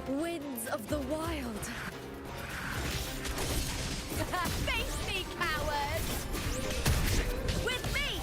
Winds of the wild. Face me, cowards! With me!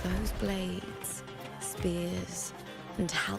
Those blades, spears, and how...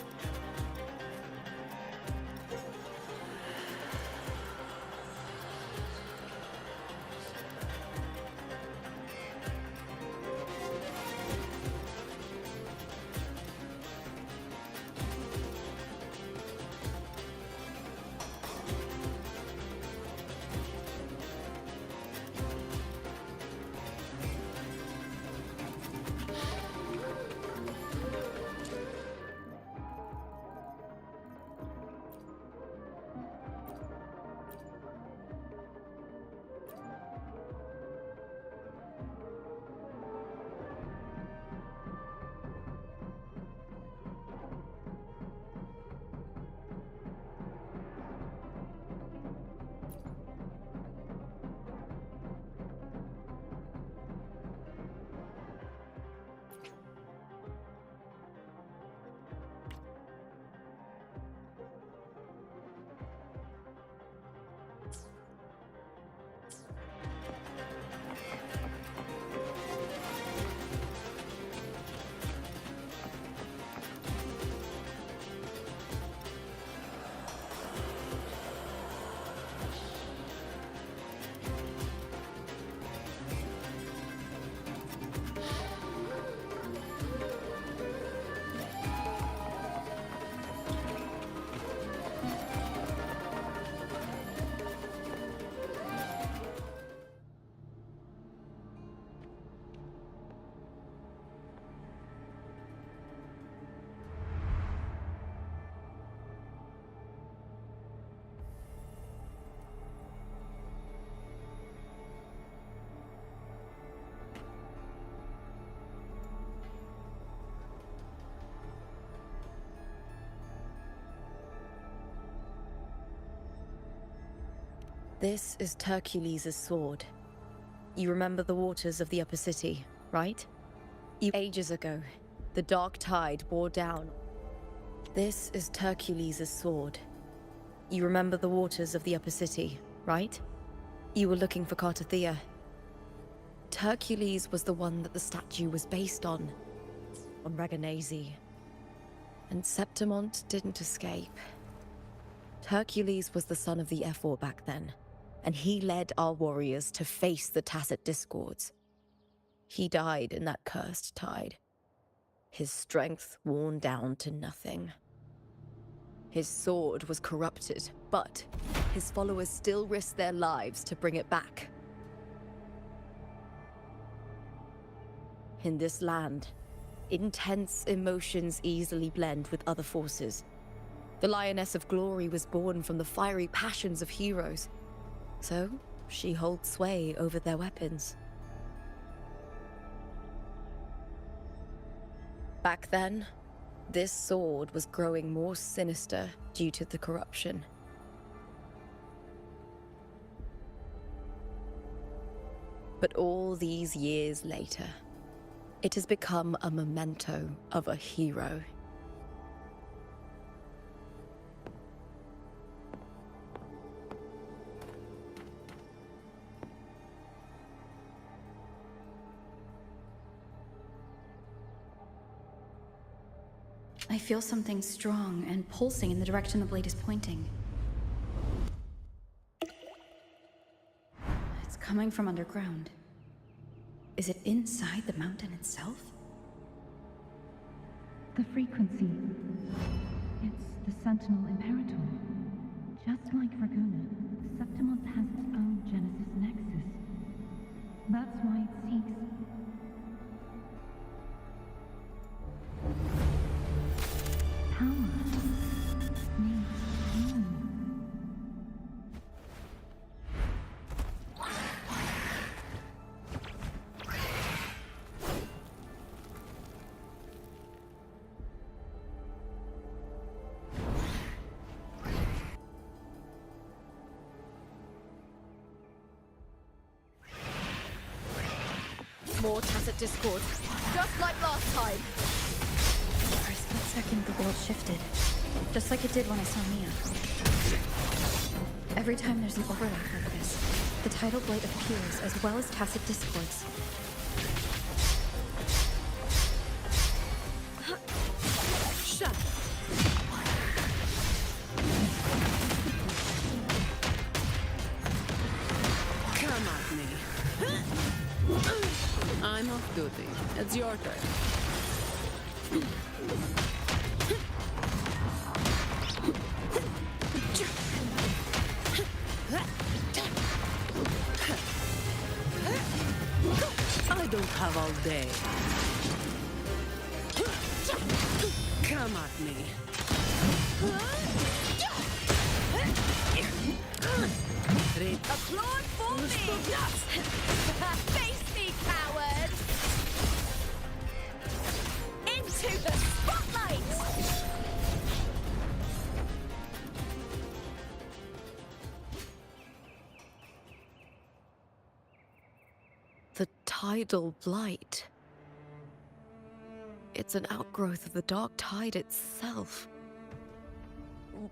This is Hercules' sword. You remember the waters of the upper city, right? Ages ago, the dark tide bore down. This is Hercules' sword. You remember the waters of the upper city, right? You were looking for Cartathea. Hercules was the one that the statue was based on Reganese. And Septimont didn't escape. Hercules was the son of the Ephor back then, and he led our warriors to face the Tacit discords. He died in that cursed tide, his strength worn down to nothing. His sword was corrupted, but his followers still risked their lives to bring it back. In this land, intense emotions easily blend with other forces. The Lioness of Glory was born from the fiery passions of heroes, so she holds sway over their weapons. Back then, this sword was growing more sinister due to the corruption. But all these years later, it has become a memento of a hero. I feel something strong and pulsing in the direction the blade is pointing. It's coming from underground. Is it inside the mountain itself? The frequency. It's the Sentinel Imperator. Just like Raguna, Septimont has its own Genesis Nexus. That's why it seeks... power. More tacit discords, just like last time. For a split second, the world shifted. Just like it did when I saw Mia. Every time there's an overlap like this, the tidal blight appears as well as tacit discords. Shut. Come at me. I'm off duty. It's your turn. I don't have all day. Come at me. Applaud for me! Face me, cowards! Into the spotlight! The tidal blight. It's an outgrowth of the dark tide itself.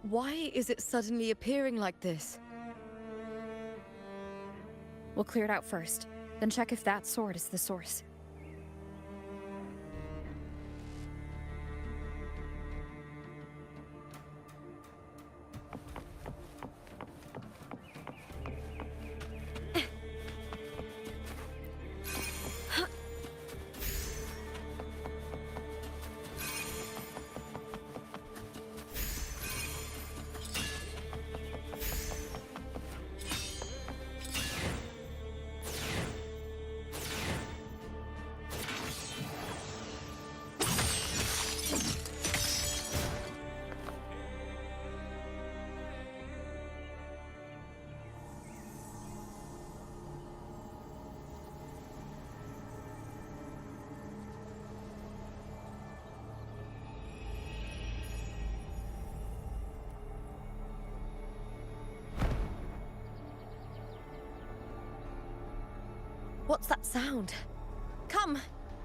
Why is it suddenly appearing like this? We'll clear it out first, then check if that sword is the source. What's that sound? Come,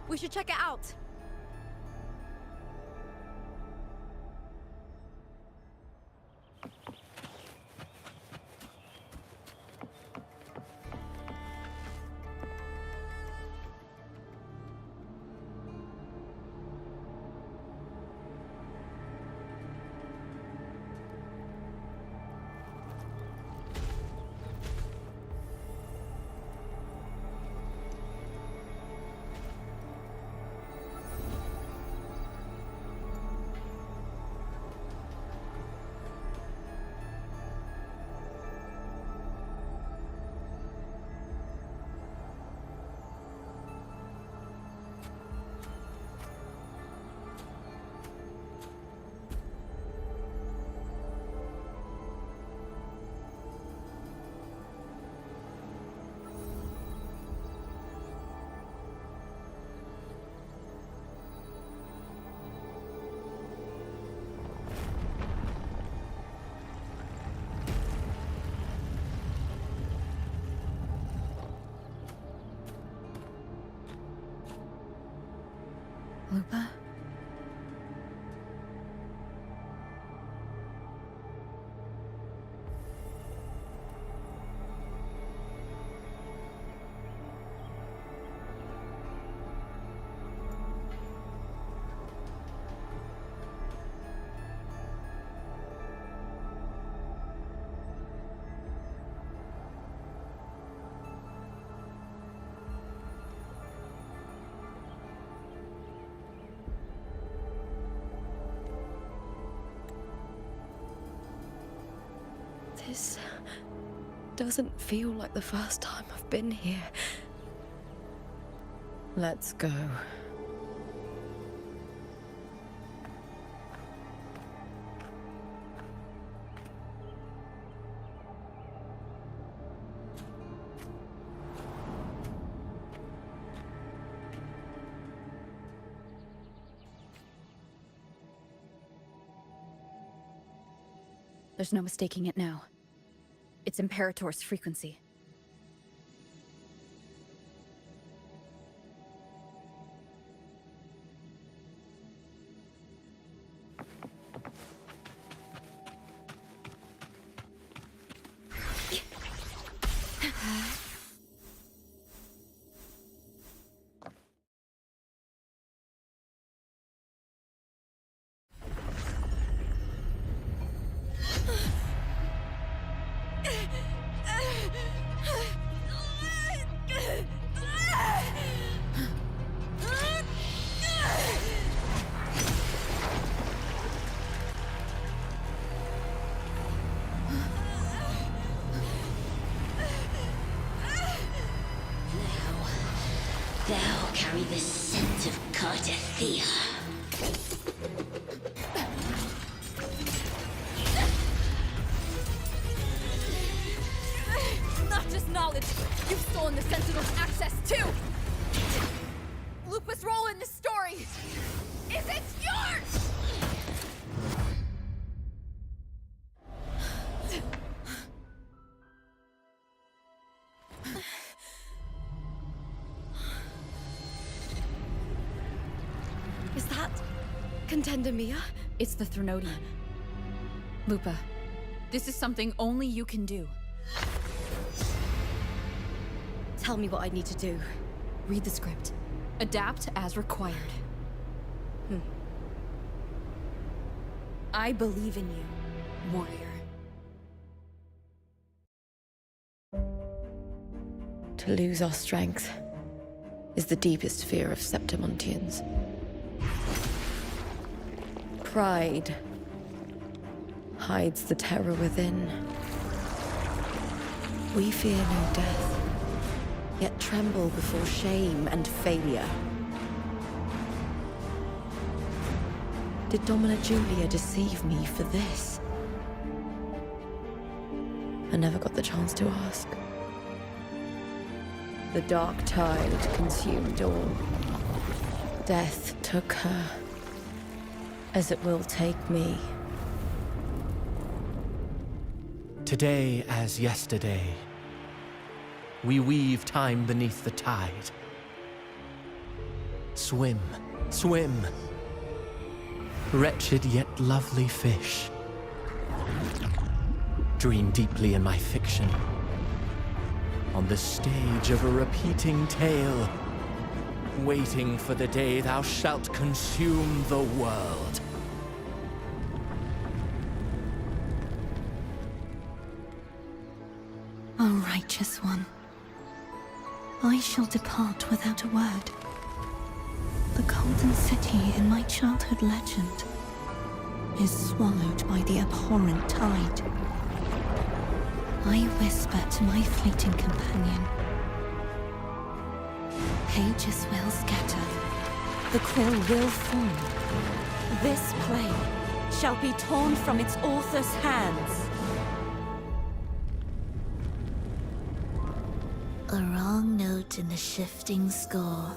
we should check it out. Lupa? This doesn't feel like the first time I've been here. Let's go. There's no mistaking it now. It's Imperator's frequency. carry the scent of Cardathia. Not just knowledge, you've stolen the Sentinel's access too! Lupus' role in this story isn't yours! Is that Contender Mia? It's the Threnodian. Lupa, this is something only you can do. Tell me what I need to do. Read the script. Adapt as required. I believe in you, warrior. To lose our strength is the deepest fear of Septimontians. Pride hides the terror within. We fear no death, yet tremble before shame and failure. Did Domina Julia deceive me for this? I never got the chance to ask. The dark tide consumed all. Death took her, as it will take me. Today as yesterday, we weave time beneath the tide. Swim, swim, wretched yet lovely fish. Dream deeply in my fiction, on the stage of a repeating tale, waiting for the day thou shalt consume the world. O righteous one, I shall depart without a word. The golden city in my childhood legend is swallowed by the abhorrent tide. I whisper to my fleeting companion. Pages will scatter, the quill will form. This play shall be torn from its author's hands. A wrong note in the shifting score.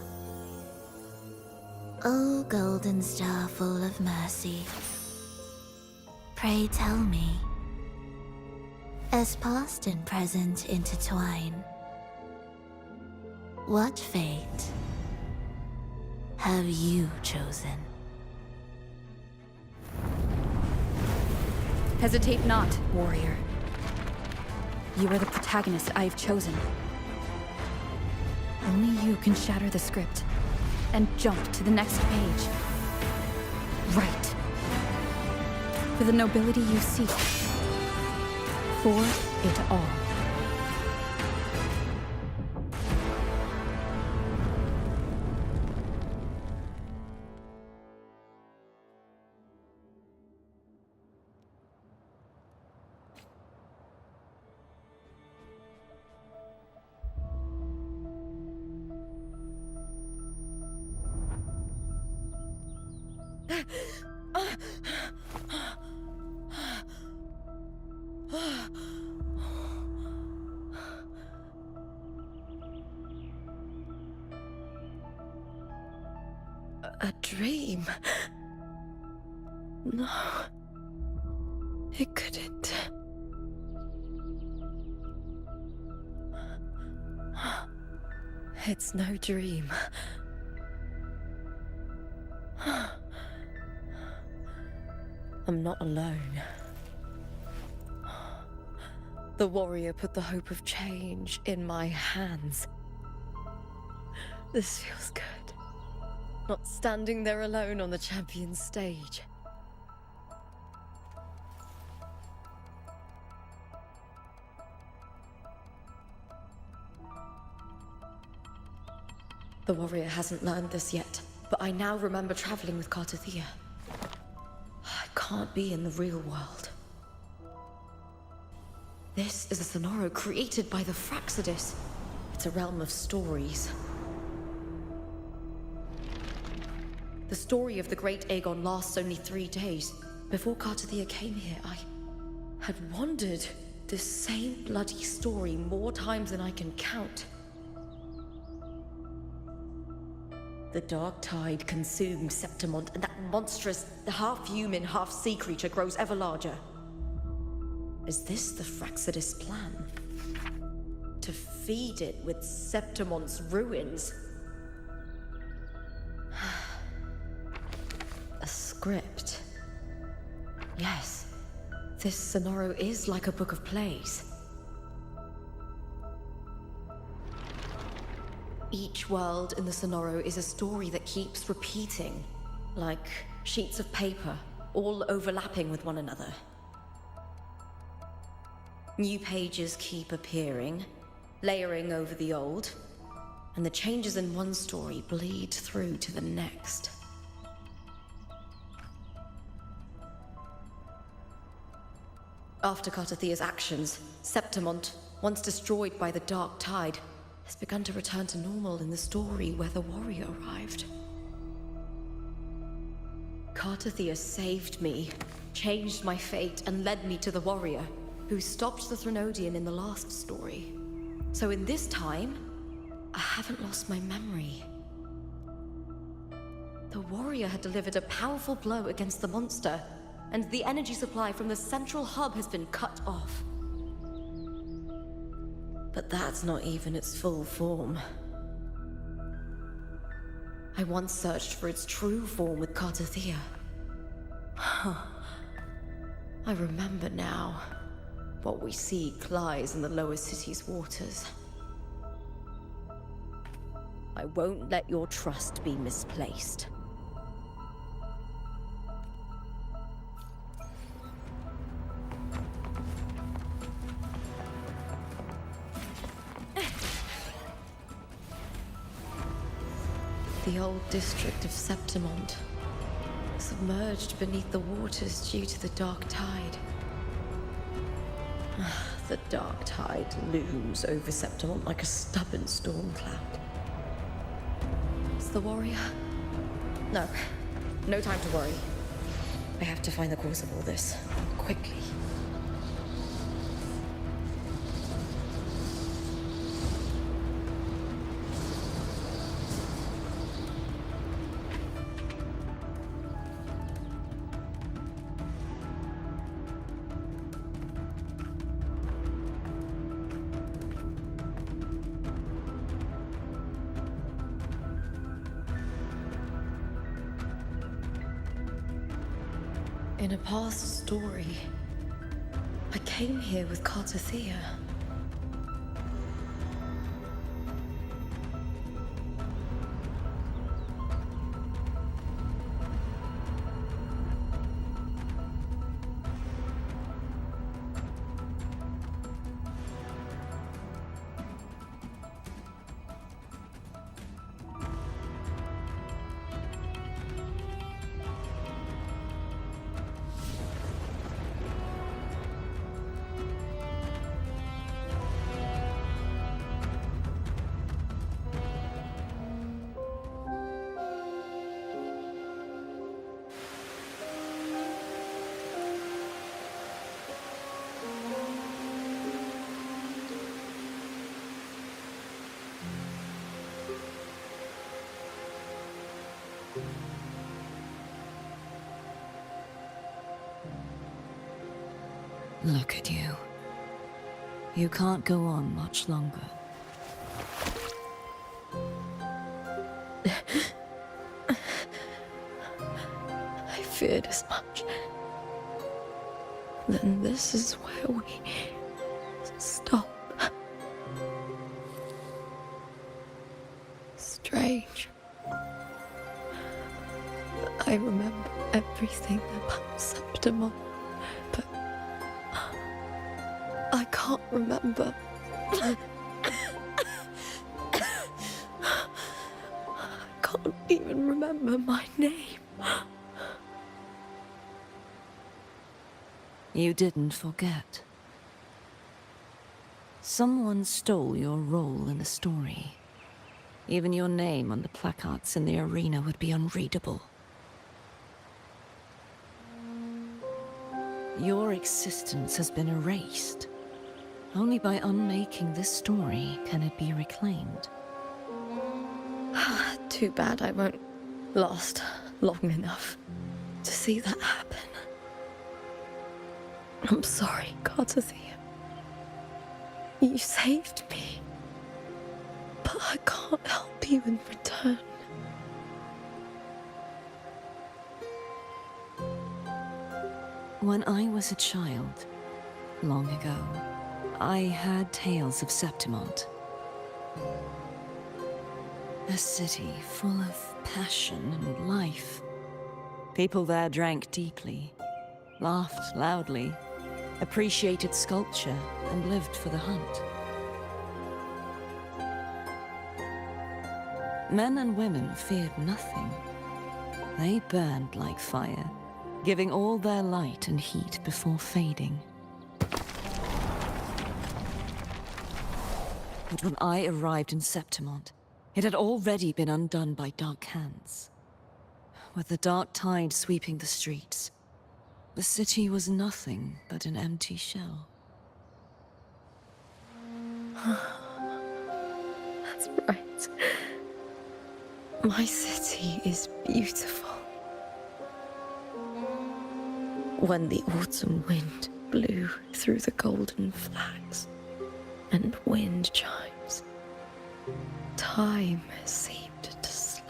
O golden star full of mercy, pray tell me, as past and present intertwine, what fate have you chosen? Hesitate not, warrior. You are the protagonist I have chosen. Only you can shatter the script and jump to the next page. Right. For the nobility you seek. For it all. A dream? No. It couldn't. It's no dream. I'm not alone. The warrior put the hope of change in my hands. This feels good. Not standing there alone on the champion's stage. The warrior hasn't learned this yet, but I now remember traveling with Cardathia. I can't be in the real world. This is a Sonoro created by the Fraxidus. It's a realm of stories. The story of the great Aegon lasts only 3 days. Before Kartathea came here, I had wandered this same bloody story more times than I can count. The dark tide consumes Septimont, and that monstrous, half-human, half-sea creature grows ever larger. Is this the Fraxidus plan? To feed it with Septimont's ruins? A script. Yes, this Sonoro is like a book of plays. Each world in the Sonoro is a story that keeps repeating, like sheets of paper, all overlapping with one another. New pages keep appearing, layering over the old, and the changes in one story bleed through to the next. After Kartathea's actions, Septimont, once destroyed by the dark tide, has begun to return to normal in the story where the warrior arrived. Kartathea saved me, changed my fate, and led me to the warrior, who stopped the Threnodian in the last story. So in this time, I haven't lost my memory. The warrior had delivered a powerful blow against the monster, and the energy supply from the central hub has been cut off. But that's not even its full form. I once searched for its true form with Kartathea. I remember now. What we seek lies in the lower city's waters. I won't let your trust be misplaced. The old district of Septimont, submerged beneath the waters due to the dark tide. The dark tide looms over Septimont like a stubborn storm cloud. It's the warrior? No. No time to worry. I have to find the cause of all this. Quickly. In a past story, I came here with Kartathea. Look at you. You can't go on much longer. I feared as much. Then this is where we stop. Strange. I remember everything about Septimont, but I can't remember. I can't even remember my name. You didn't forget. Someone stole your role in the story. Even your name on the placards in the arena would be unreadable. Your existence has been erased. Only by unmaking this story can it be reclaimed. Too bad I won't last long enough to see that happen. I'm sorry, Gardathia. You saved me. But I can't help you in return. When I was a child, long ago, I heard tales of Septimont. A city full of passion and life. People there drank deeply, laughed loudly, appreciated sculpture, and lived for the hunt. Men and women feared nothing. They burned like fire, giving all their light and heat before fading. But when I arrived in Septimont, it had already been undone by dark hands. With the dark tide sweeping the streets, the city was nothing but an empty shell. That's right. My city is beautiful. When the autumn wind blew through the golden flags and wind chimes, time seemed to slow.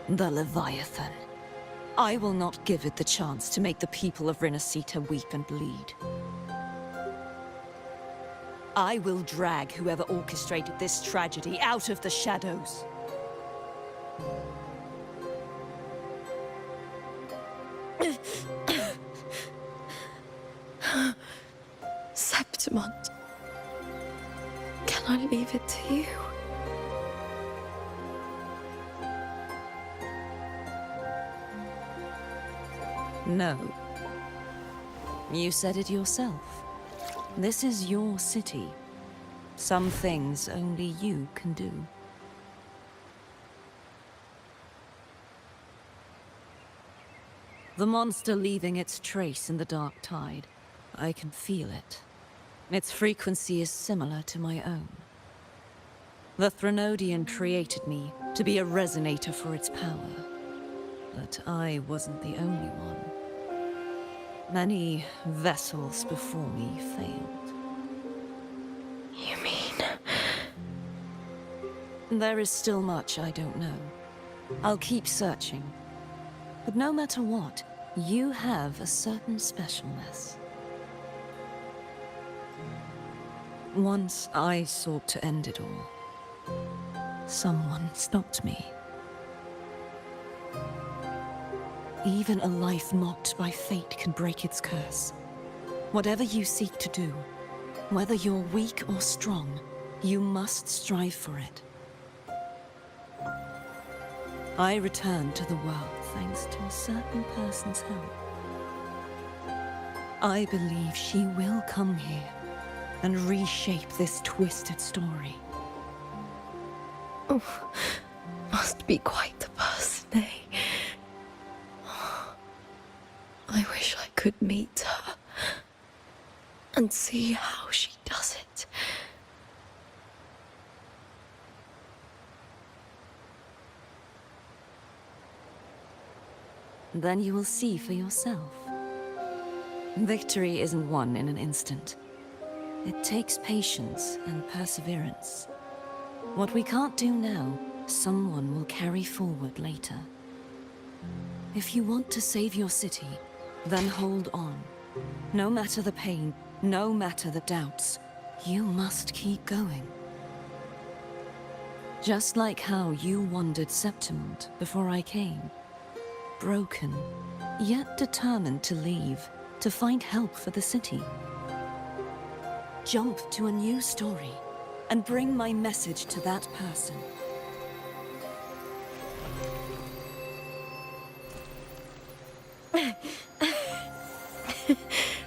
The Leviathan. I will not give it the chance to make the people of Renacita weep and bleed. I will drag whoever orchestrated this tragedy out of the shadows. Septimont, can I leave it to you? No. You said it yourself. This is your city. Some things only you can do. The monster leaving its trace in the dark tide. I can feel it. Its frequency is similar to my own. The Threnodian created me to be a resonator for its power. But I wasn't the only one. Many vessels before me failed. You mean? There is still much I don't know. I'll keep searching. But no matter what, you have a certain specialness. Once I sought to end it all. Someone stopped me. Even a life mocked by fate can break its curse. Whatever you seek to do, whether you're weak or strong, you must strive for it. I returned to the world thanks to a certain person's help. I believe she will come here and reshape this twisted story. Oh, must be quite the person, eh? I wish I could meet her and see how she does it. Then you will see for yourself. Victory isn't won in an instant. It takes patience and perseverance. What we can't do now, someone will carry forward later. If you want to save your city, then hold on. No matter the pain, no matter the doubts, you must keep going. Just like how you wandered Septimont before I came. Broken, yet determined to leave, to find help for the city. Jump to a new story, and bring my message to that person.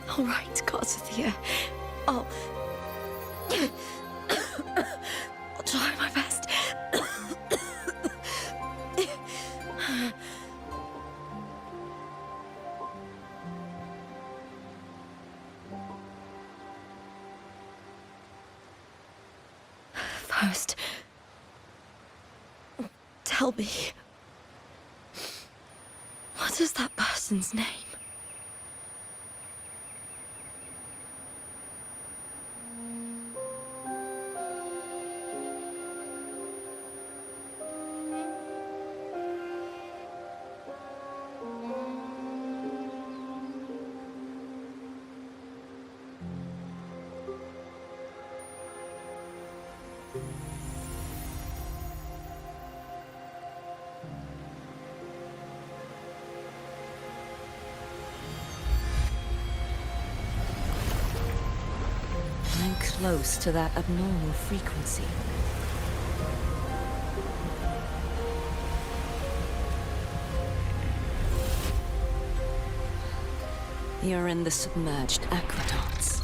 All right, Gardathia. I'll try my best. First, tell me, what is that person's name? I'm close to that abnormal frequency. You're in the submerged aqueducts.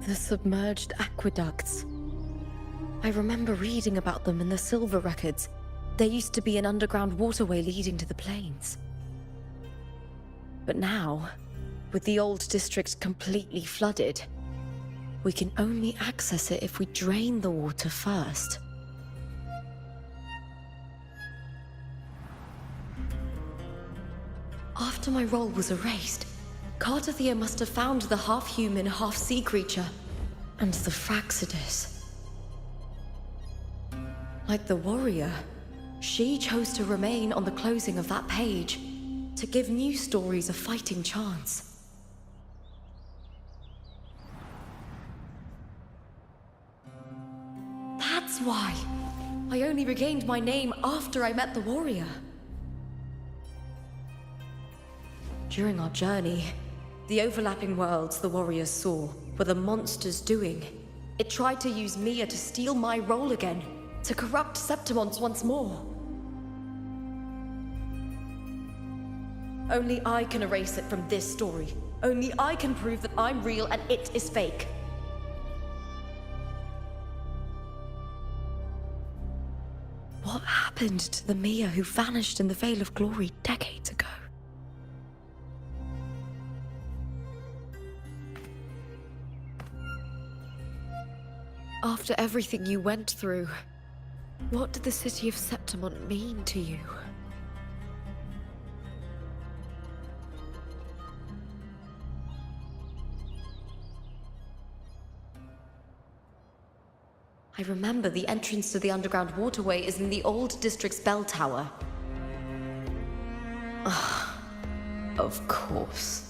The submerged aqueducts. I remember reading about them in the Silver records. There used to be an underground waterway leading to the plains. But now, with the old district completely flooded, we can only access it if we drain the water first. After my role was erased, Cartathea must have found the half-human, half-sea creature, and the Fraxidus. Like the warrior, she chose to remain on the closing of that page, to give new stories a fighting chance. That's why I only regained my name after I met the warrior. During our journey, the overlapping worlds the warriors saw were the monsters doing. It tried to use Mia to steal my role again, to corrupt Septimons once more. Only I can erase it from this story. Only I can prove that I'm real and it is fake. What happened to the Mia who vanished in the Veil of Glory decades ago? After everything you went through, what did the city of Septimon mean to you? I remember the entrance to the underground waterway is in the old district's bell tower. Of course.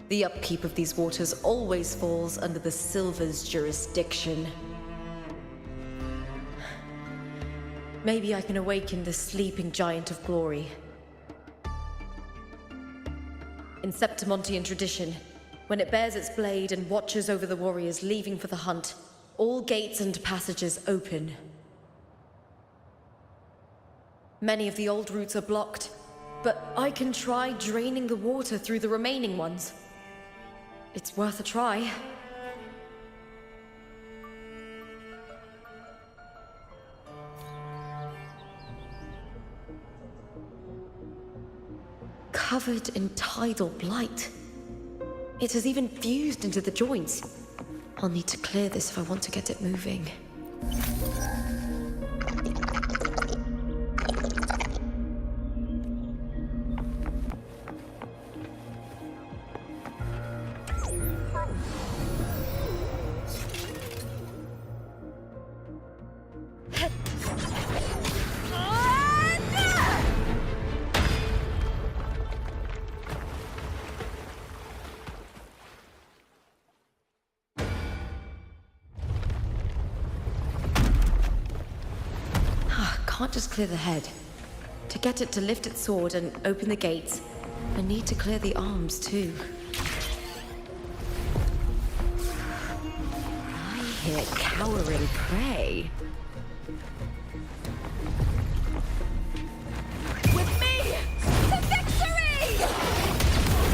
The upkeep of these waters always falls under the Silver's jurisdiction. Maybe I can awaken the sleeping giant of glory. In Septimontian tradition, when it bears its blade and watches over the warriors leaving for the hunt, all gates and passages open. Many of the old routes are blocked, but I can try draining the water through the remaining ones. It's worth a try. Covered in tidal blight. It has even fused into the joints. I'll need to clear this if I want to get it moving. Can't just clear the head. To get it to lift its sword and open the gates, I need to clear the arms too. hear cowering prey. With me to victory!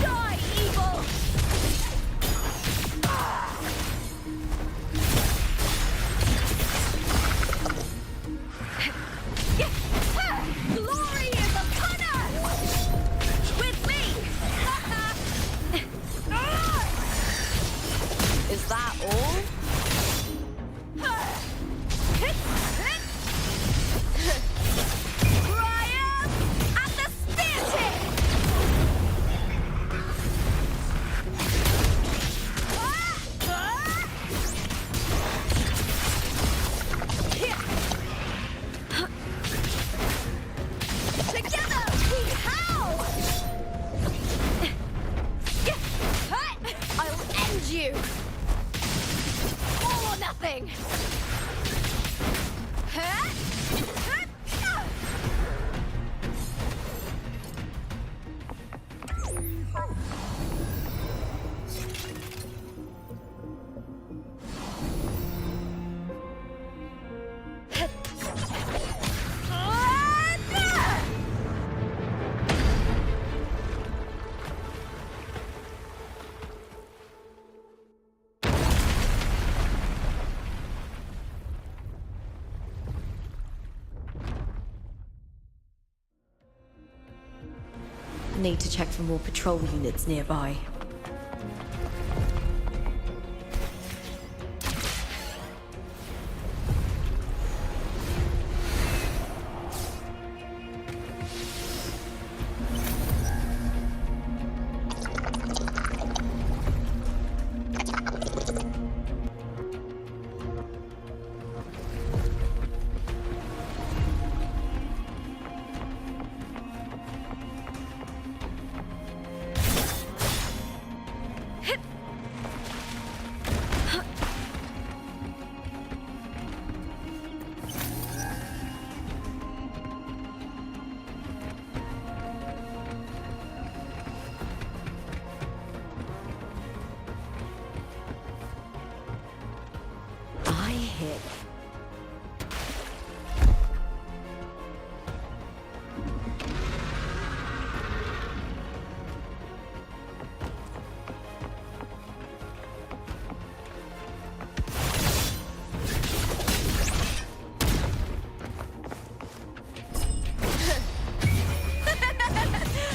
Die, evil! Glory is upon us! With me! Is that all? Triumph at the spear tip! Together we howl! I'll end you! All or nothing! Need to check for more patrol units nearby. I hit.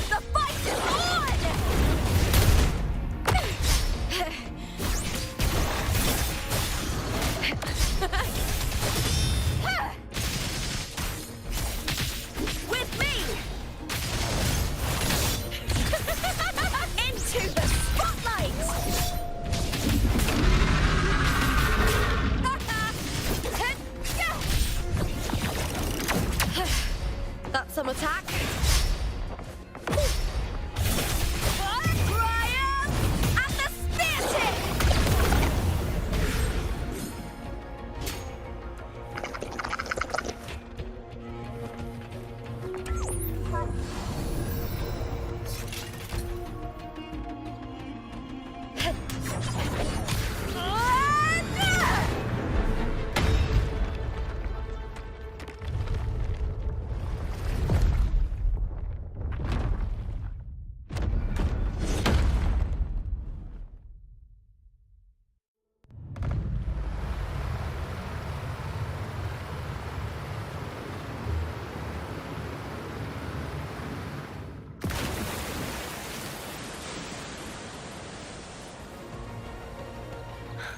The fight is on! With me! Into the spotlight! That's some attack. Triumph at the spear tip!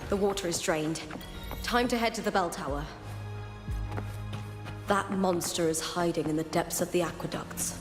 The water is drained. Time to head to the bell tower. That monster is hiding in the depths of the aqueducts.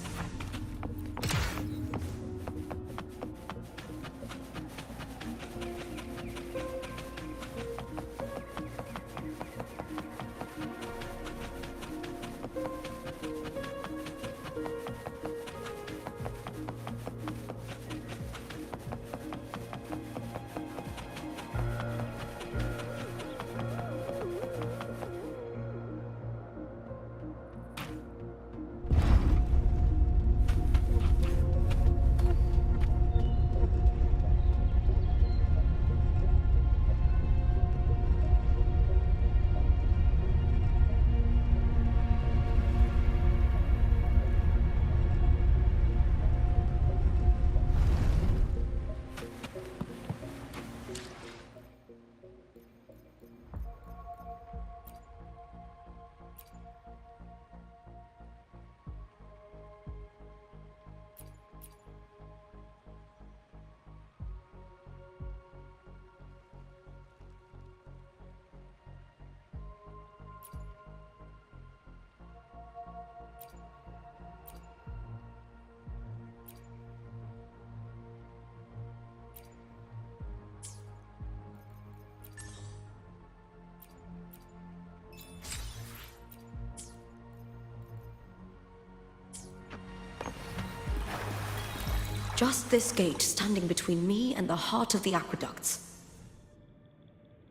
just this gate standing between me and the heart of the aqueducts.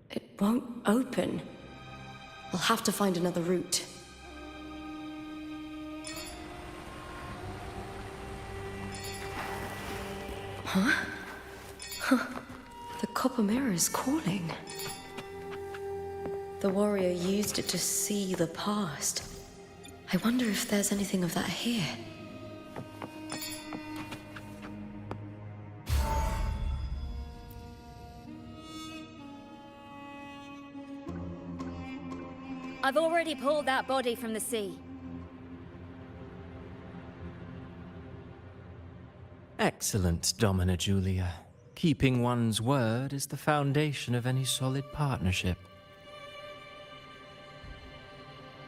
It won't open. I'll have to find another route. Huh? The copper mirror is calling. The warrior used it to see the past. I wonder if there's anything of that here. I've already pulled that body from the sea. Excellent, Domina Julia. Keeping one's word is the foundation of any solid partnership.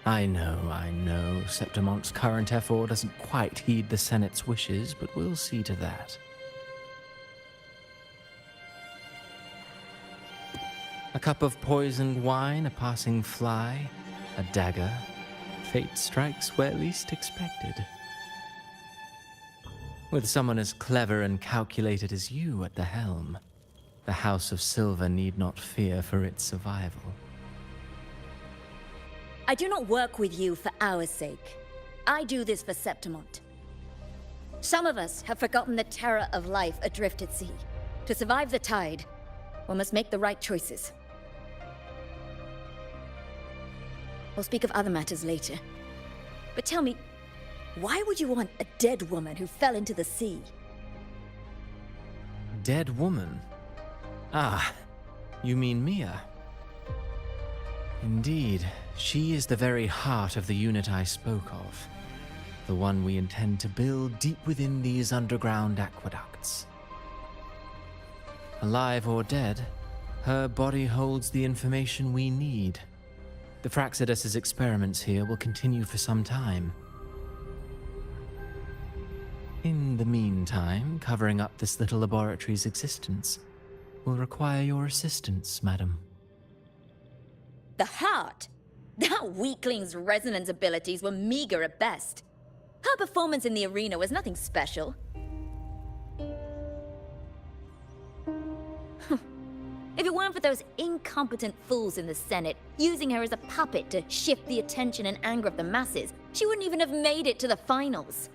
I know. Septimont's current effort doesn't quite heed the Senate's wishes, but we'll see to that. A cup of poisoned wine, a passing fly, a dagger. Fate strikes where least expected. With someone as clever and calculated as you at the helm, the House of Silver need not fear for its survival. I do not work with you for our sake. I do this for Septimont. Some of us have forgotten the terror of life adrift at sea. To survive the tide, one must make the right choices. We'll speak of other matters later. But tell me, why would you want a dead woman who fell into the sea? Dead woman? Ah, you mean Mia? Indeed, she is the very heart of the unit I spoke of. The one we intend to build deep within these underground aqueducts. Alive or dead, her body holds the information we need. The Fraxidus's experiments here will continue for some time. In the meantime, covering up this little laboratory's existence will require your assistance, madam. The heart? That weakling's resonance abilities were meager at best. Her performance in the arena was nothing special. If it weren't for those incompetent fools in the Senate using her as a puppet to shift the attention and anger of the masses, she wouldn't even have made it to the finals.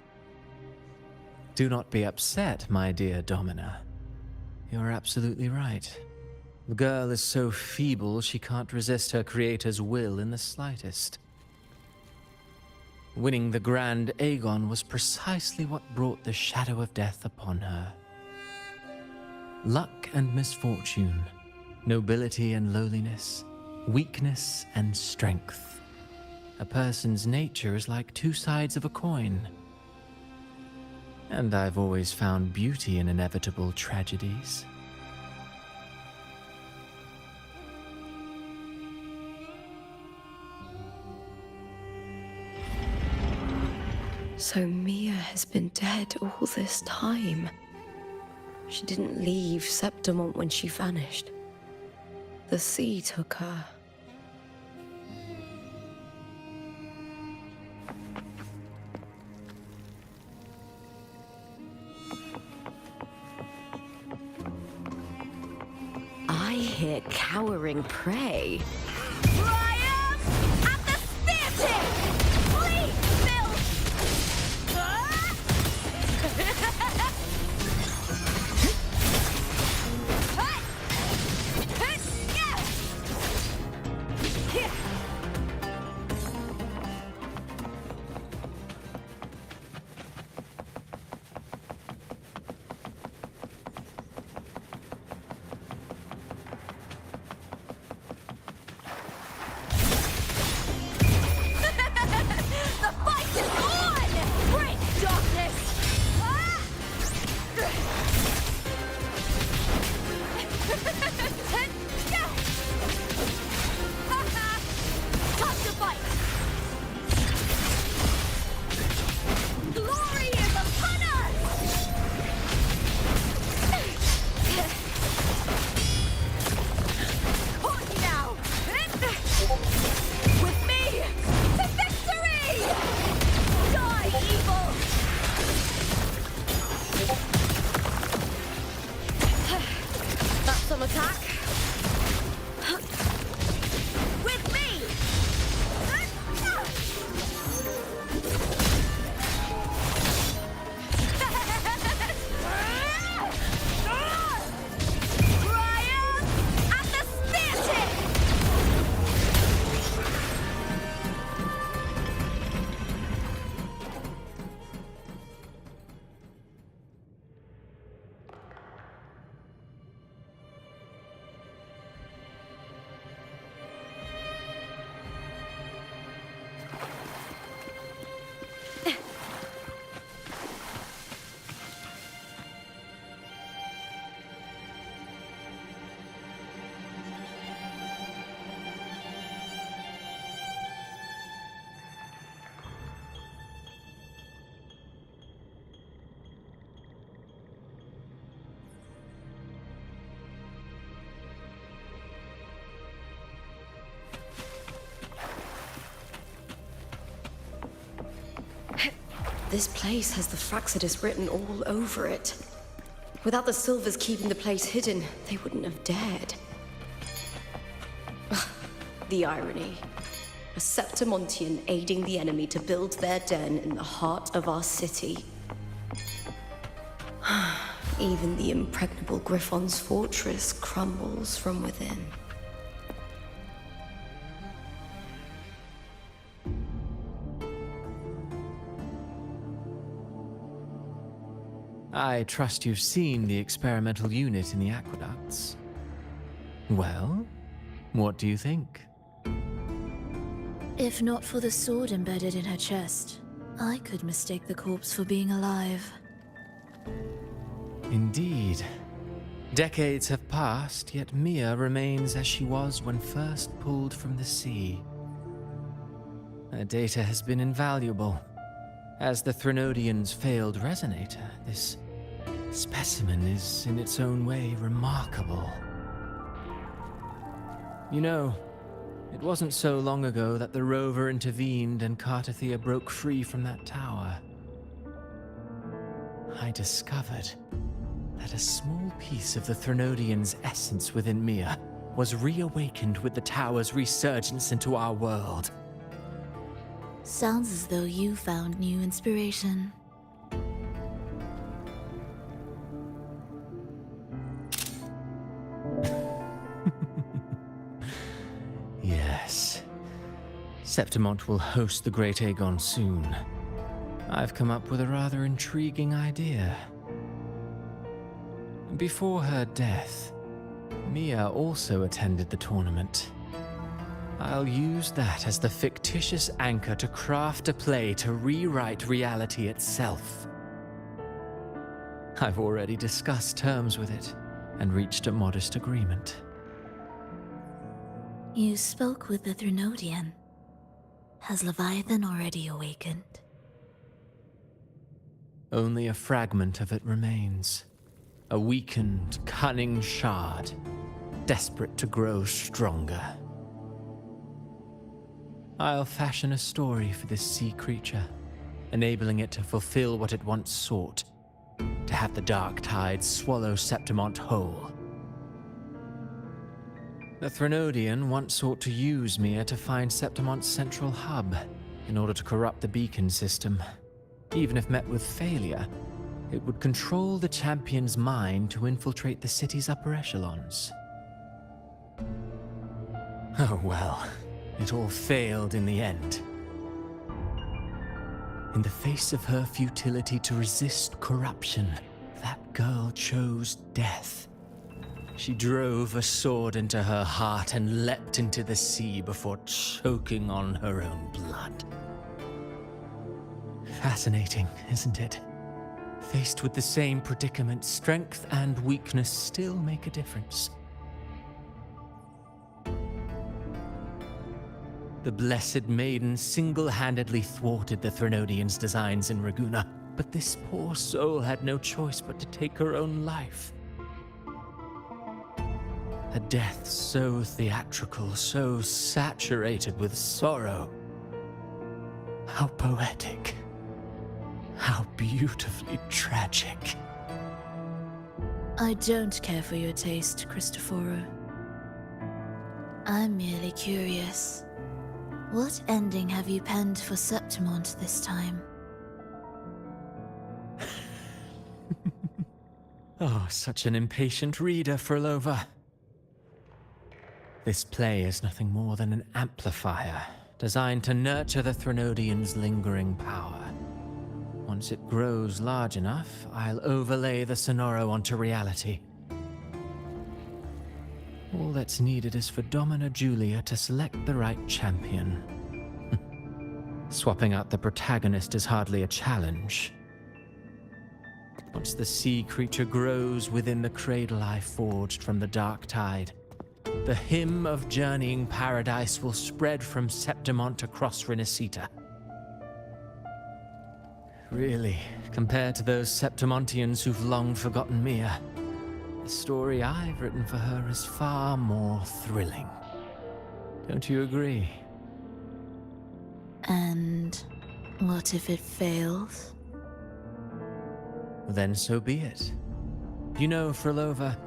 Do not be upset, my dear Domina. You're absolutely right. The girl is so feeble she can't resist her creator's will in the slightest. Winning the Grand Aegon was precisely what brought the shadow of death upon her. Luck and misfortune, nobility and lowliness, weakness and strength. A person's nature is like two sides of a coin. And I've always found beauty in inevitable tragedies. So Mia has been dead all this time. She didn't leave Septimont when she vanished. The sea took her. I hear cowering prey. Triumph at the spear tip! Please, Bill! This place has the Fraxidus written all over it. Without the Silvers keeping the place hidden, they wouldn't have dared. The irony. A Septimontian aiding the enemy to build their den in the heart of our city. Even the impregnable Griffon's fortress crumbles from within. I trust you've seen the experimental unit in the aqueducts. Well, what do you think? If not for the sword embedded in her chest, I could mistake the corpse for being alive. Indeed. Decades have passed, yet Mia remains as she was when first pulled from the sea. Her data has been invaluable. As the Threnodian's failed resonator, this specimen is in its own way remarkable. You know, it wasn't so long ago that the rover intervened and Cartathea broke free from that tower. I discovered that a small piece of the Threnodian's essence within Mia was reawakened with the tower's resurgence into our world. Sounds as though you found new inspiration. Yes. Septimont will host the Great Aegon soon. I've come up with a rather intriguing idea. Before her death, Mia also attended the tournament. I'll use that as the fictitious anchor to craft a play to rewrite reality itself. I've already discussed terms with it and reached a modest agreement. You spoke with the Threnodian. Has Leviathan already awakened? Only a fragment of it remains. A weakened, cunning shard, desperate to grow stronger. I'll fashion a story for this sea creature, enabling it to fulfill what it once sought, to have the dark tide swallow Septimont whole. The Threnodian once sought to use Mia to find Septimont's central hub, in order to corrupt the beacon system. Even if met with failure, it would control the champion's mind to infiltrate the city's upper echelons. Oh well, it all failed in the end. In the face of her futility to resist corruption, that girl chose death. She drove a sword into her heart and leapt into the sea before choking on her own blood. Fascinating, isn't it? Faced with the same predicament, strength and weakness still make a difference. The Blessed Maiden single-handedly thwarted the Threnodian's designs in Raguna, but this poor soul had no choice but to take her own life. A death so theatrical, so saturated with sorrow. How poetic. How beautifully tragic. I don't care for your taste, Cristoforo. I'm merely curious. What ending have you penned for Septimont this time? Oh, such an impatient reader, Frolova. This play is nothing more than an amplifier, designed to nurture the Threnodian's lingering power. Once it grows large enough, I'll overlay the Sonoro onto reality. All that's needed is for Domina Julia to select the right champion. Swapping out the protagonist is hardly a challenge. Once the sea creature grows within the cradle I forged from the dark tide, the hymn of journeying paradise will spread from Septimont across Renacita. Really, compared to those Septimontians who've long forgotten Mia, the story I've written for her is far more thrilling. Don't you agree? And what if it fails? Then so be it. You know, Frolova,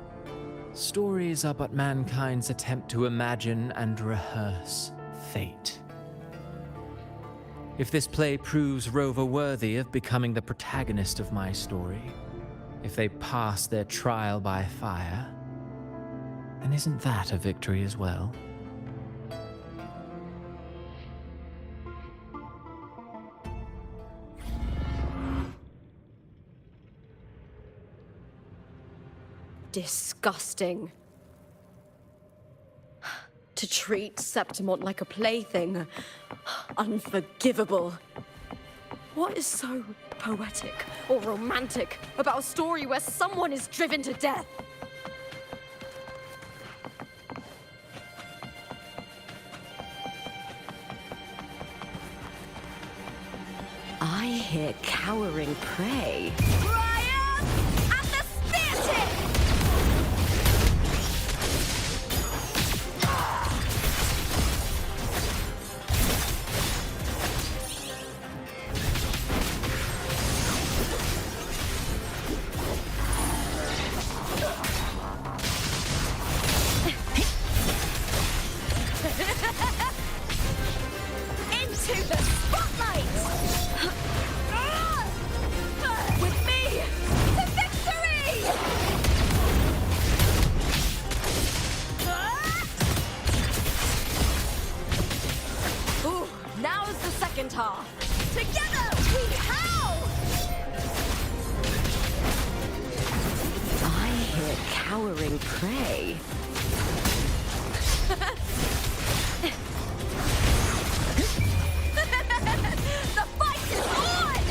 stories are but mankind's attempt to imagine and rehearse fate. If this play proves Rover worthy of becoming the protagonist of my story, if they pass their trial by fire, then isn't that a victory as well? Disgusting. To treat Septimont like a plaything. Unforgivable. What is so poetic or romantic about a story where someone is driven to death? I hear cowering prey. Brian! At the spear tip! Into the spotlight! With me to victory! Ooh, now's the second half. Together we howl! I hear cowering prey. The fight is on!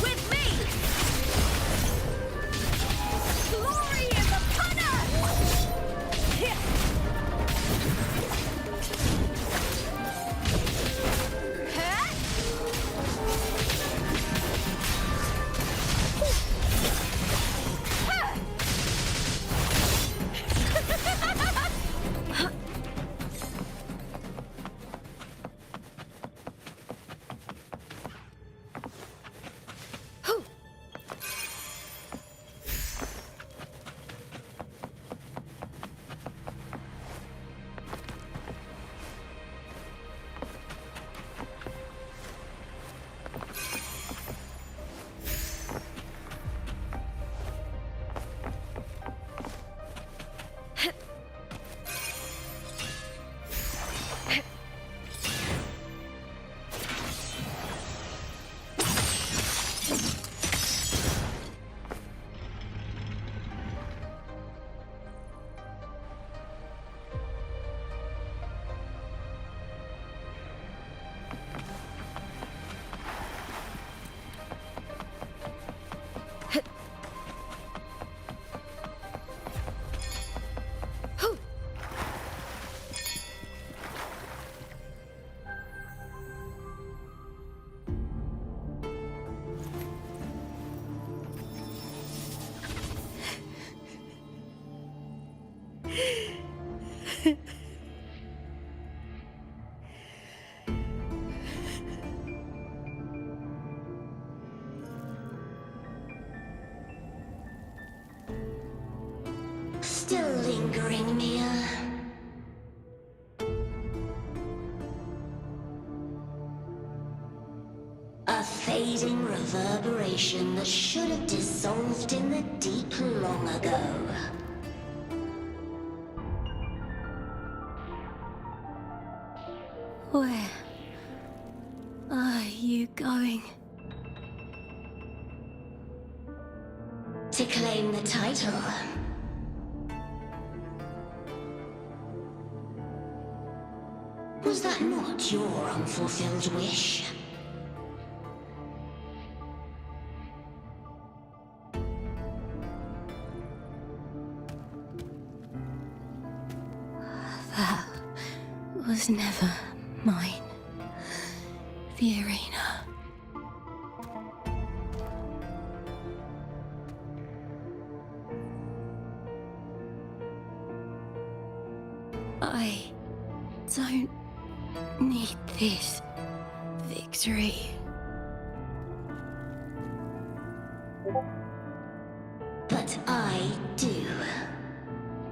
With me! Glory is upon Still lingering, Mia. A fading reverberation that should have dissolved in the deep long ago. Where are you going? To claim the title. Was that not your unfulfilled wish? That was never mine. The arena. I don't need this victory. But I do.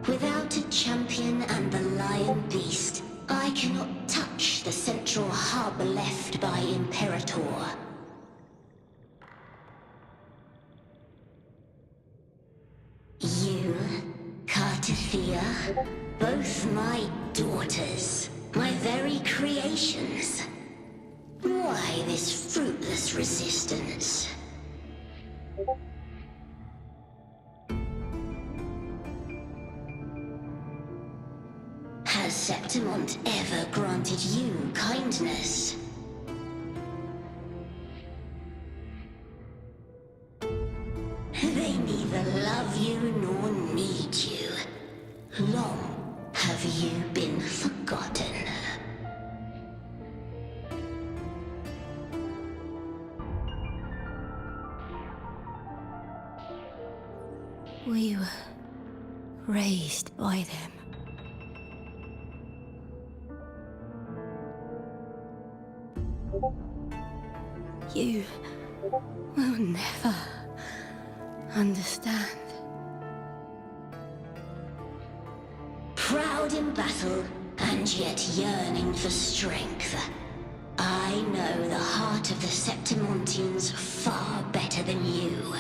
Without a champion and the lion beast, I cannot touch the central hub left by Imperator. You, Cartathea, both my daughters, my very creations. Why this fruitless resistance? Has Septimont ever granted you kindness? They neither love you nor need you. Long have you been forgotten. We were raised by them. You will never understand. Proud in battle, and yet yearning for strength. I know the heart of the Septimontians far better than you.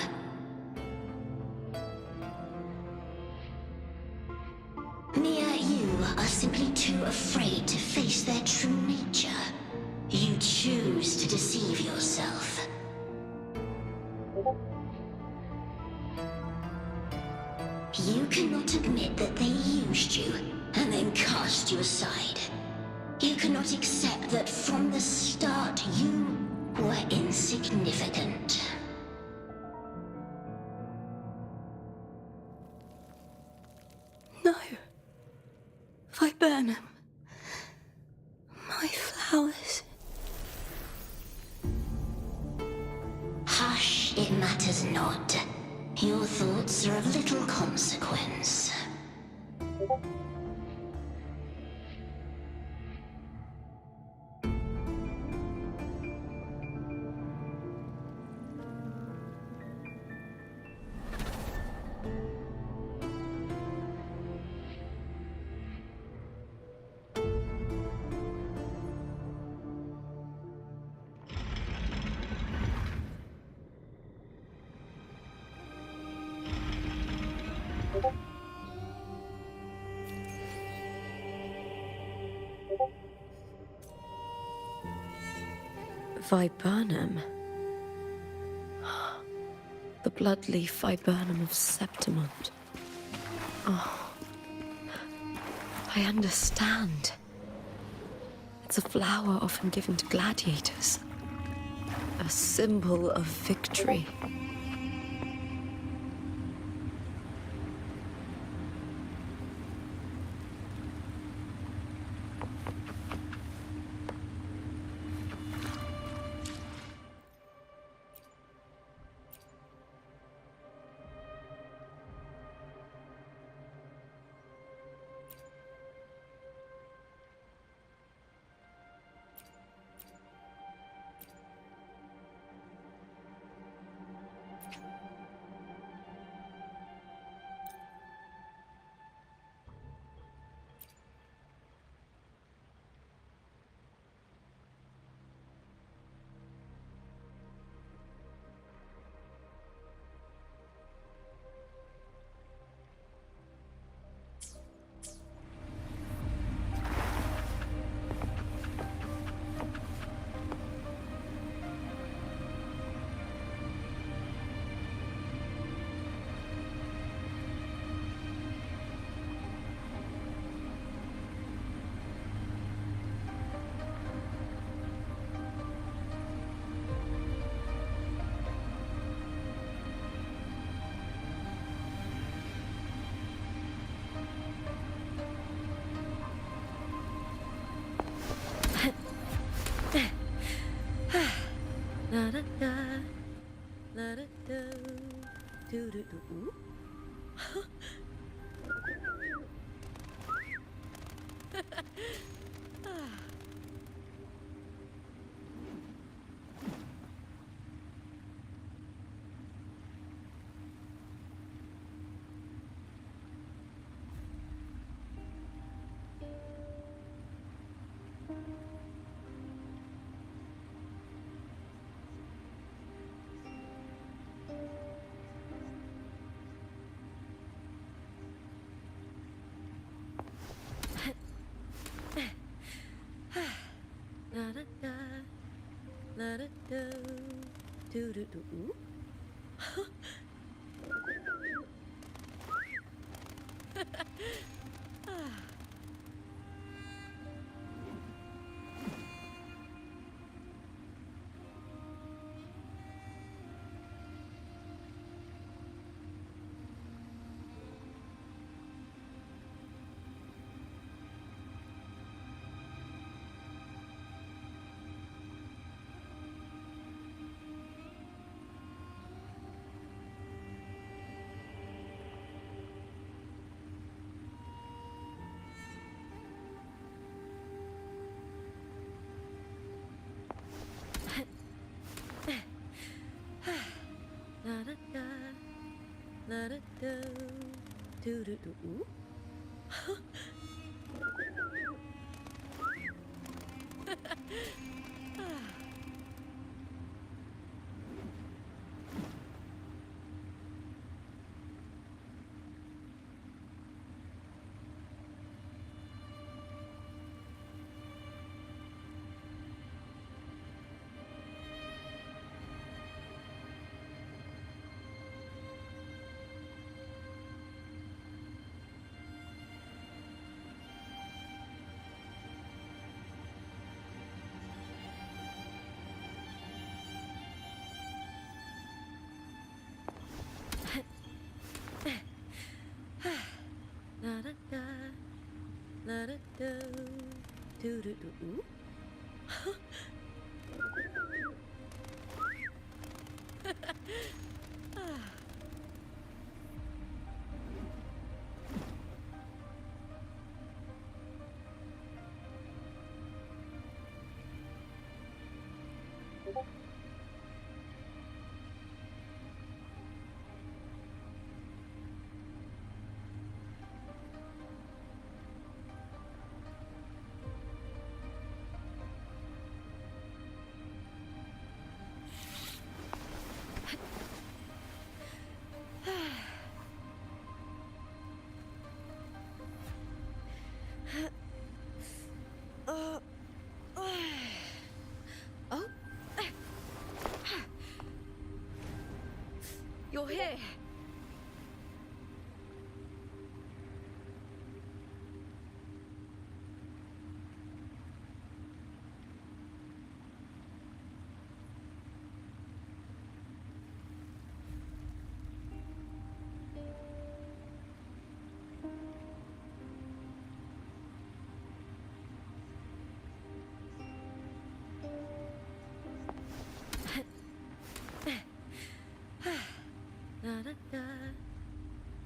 Mia, you are simply too afraid to face their true nature. You choose to deceive yourself. You cannot admit that they used you, and then cast you aside. You cannot accept that from the start you were insignificant. No. Viburnum. My flowers. Hush, it matters not. Your thoughts are of little consequence. Viburnum. The bloodleaf viburnum of Septimont. Oh. I understand. It's a flower often given to gladiators. A symbol of victory. La da da, la da da, do do do. let it go. Do do do. La da da, let it go. Do do do. La da da, let it go. Do do do. Oh, you're here. La da da,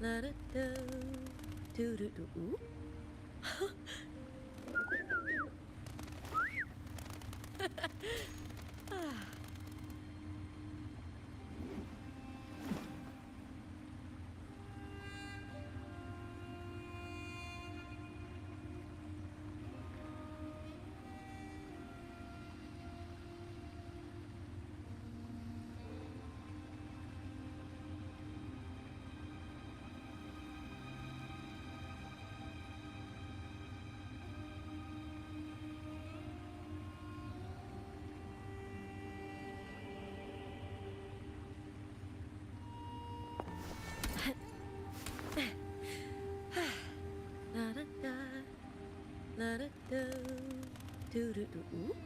let it go. Do do do. La da da, let it go. Do do do.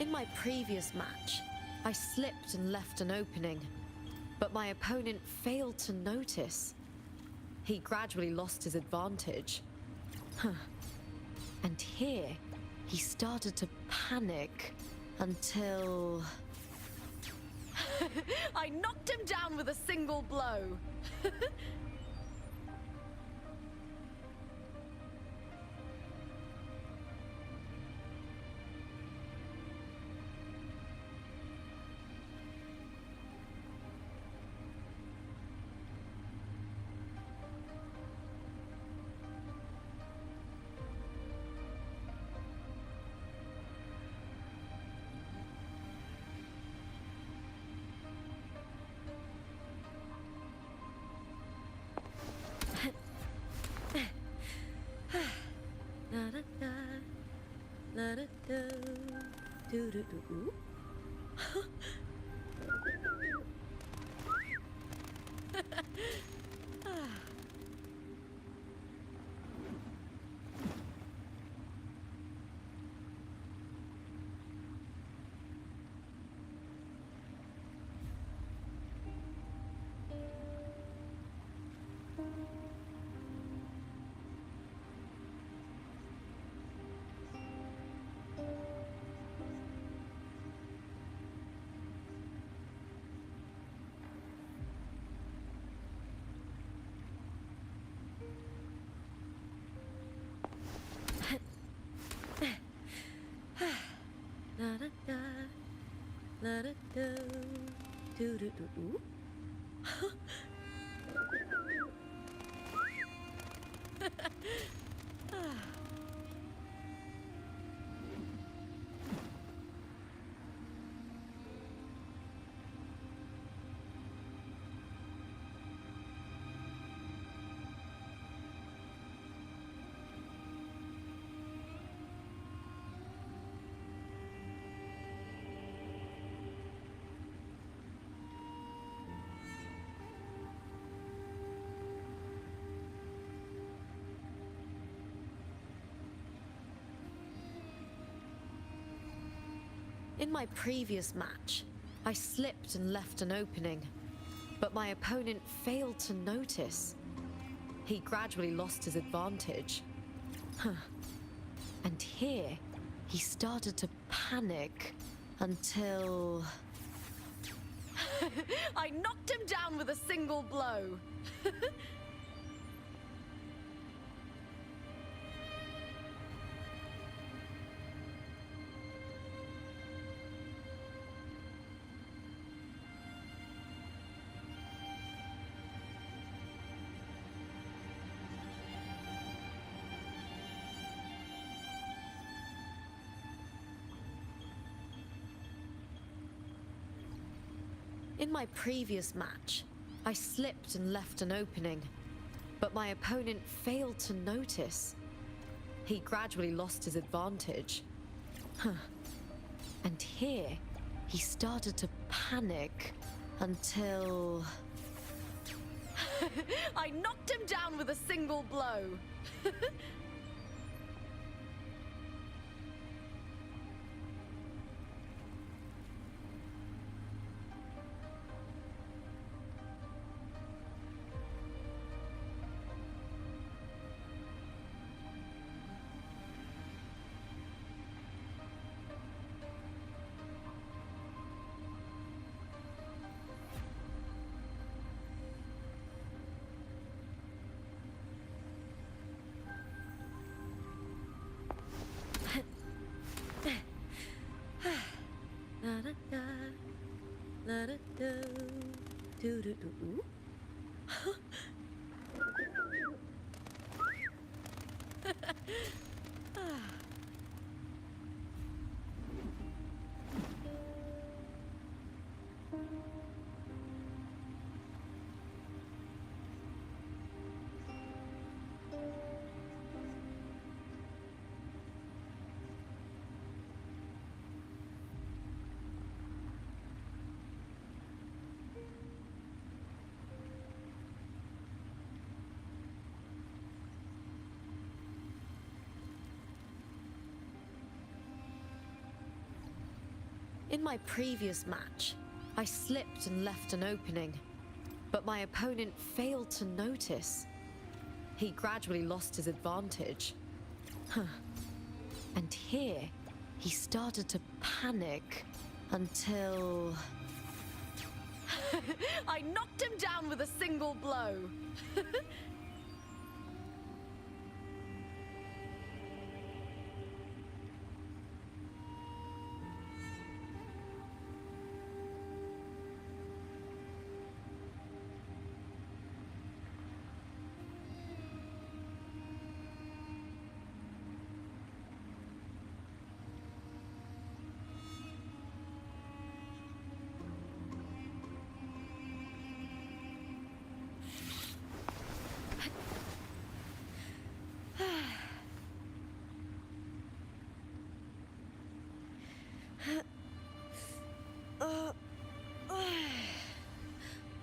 In my previous match, I slipped and left an opening, but my opponent failed to notice. He gradually lost his advantage. And here, he started to panic until... I knocked him down with a single blow. La da da, la da da, do do do. La da da, la da da, do do do. In my previous match, I slipped and left an opening, but my opponent failed to notice. He gradually lost his advantage. And here, he started to panic until... I knocked him down with a single blow. In my previous match, I slipped and left an opening, but my opponent failed to notice. He gradually lost his advantage. And here, he started to panic until... I knocked him down with a single blow. La da da, la da da, do do do. In my previous match, I slipped and left an opening, but my opponent failed to notice. He gradually lost his advantage. And here, he started to panic until... I knocked him down with a single blow.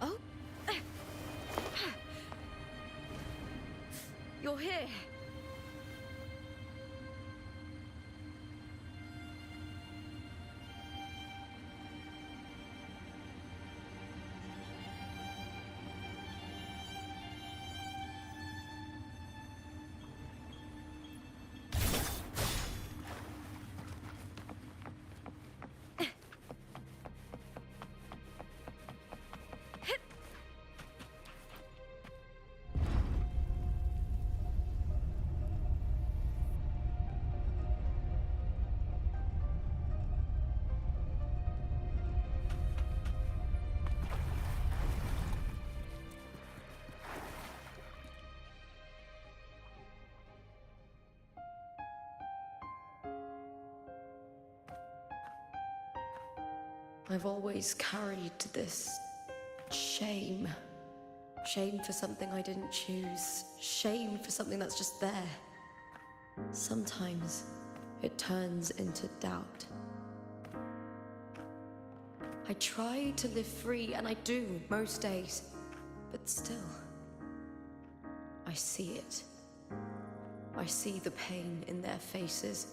Oh? You're here. I've always carried this shame. Shame for something I didn't choose. Shame for something that's just there. Sometimes it turns into doubt. I try to live free, and I do most days. But still, I see it. I see the pain in their faces.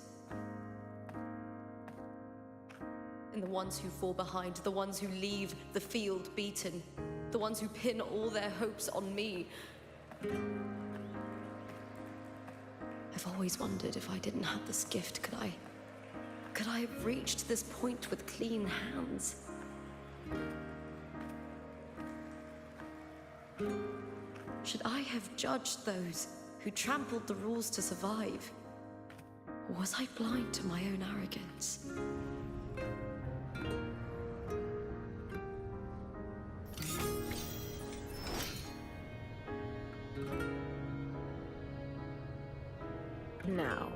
In the ones who fall behind, the ones who leave the field beaten, the ones who pin all their hopes on me. I've always wondered if I didn't have this gift, could I have reached this point with clean hands? Should I have judged those who trampled the rules to survive? Or was I blind to my own arrogance? Now,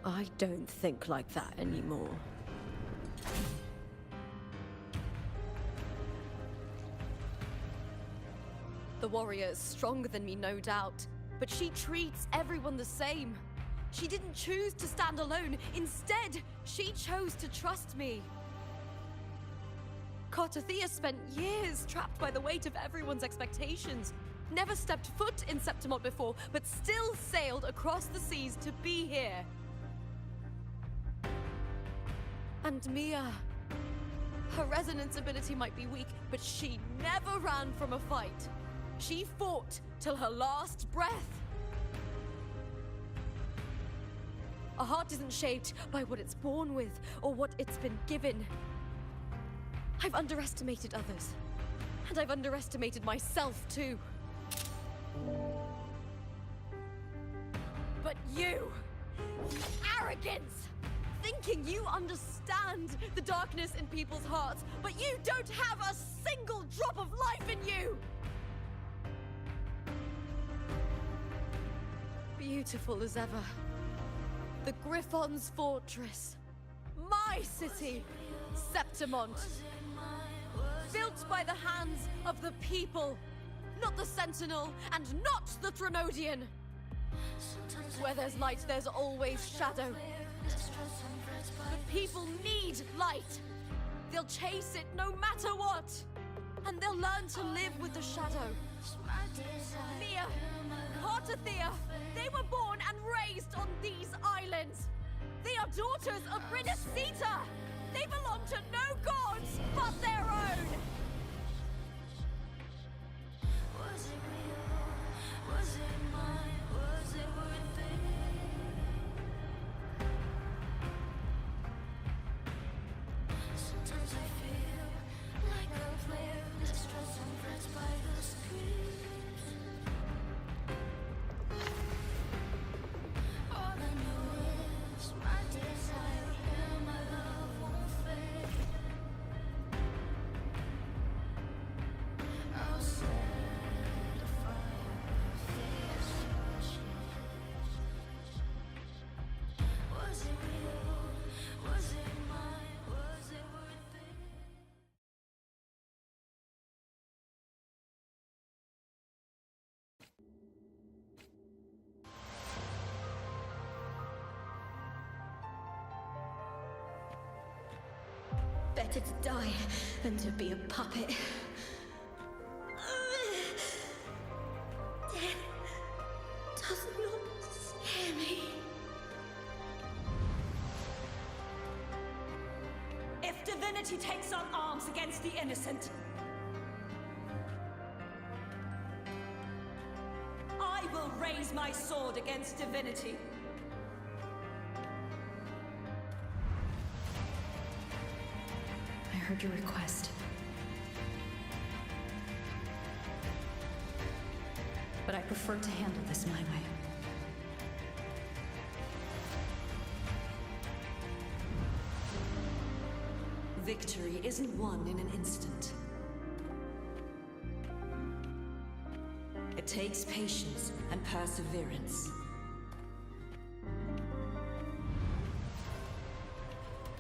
I don't think like that anymore. The warrior is stronger than me, no doubt, but she treats everyone the same. She didn't choose to stand alone. Instead, she chose to trust me. Cartothea spent years trapped by the weight of everyone's expectations. Never stepped foot in Septimont before, but still sailed across the seas to be here. And Mia, her resonance ability might be weak, but she never ran from a fight. She fought till her last breath. A heart isn't shaped by what it's born with or what it's been given. I've underestimated others, and I've underestimated myself too. But you, arrogance, thinking you understand the darkness in people's hearts, but you don't have a single drop of life in you! Beautiful as ever. The Griffon's fortress. My city, Septimont. Built by the hands of the people. Not the Sentinel, and not the Threnodian. Where there's light, there's always shadow. But people need light. They'll chase it no matter what. And they'll learn to live with the shadow. Mia, Cartothea, they were born and raised on these islands. They are daughters of Bridesita. They belong to no gods but their own. Was it real? Was it mine? Was it worth it? Sometimes I feel like a player. Better to die than to be a puppet. Death does not scare me. If divinity takes on arms against the innocent, I will raise my sword against divinity. I heard your request. But I prefer to handle this my way. Victory isn't won in an instant. It takes patience and perseverance.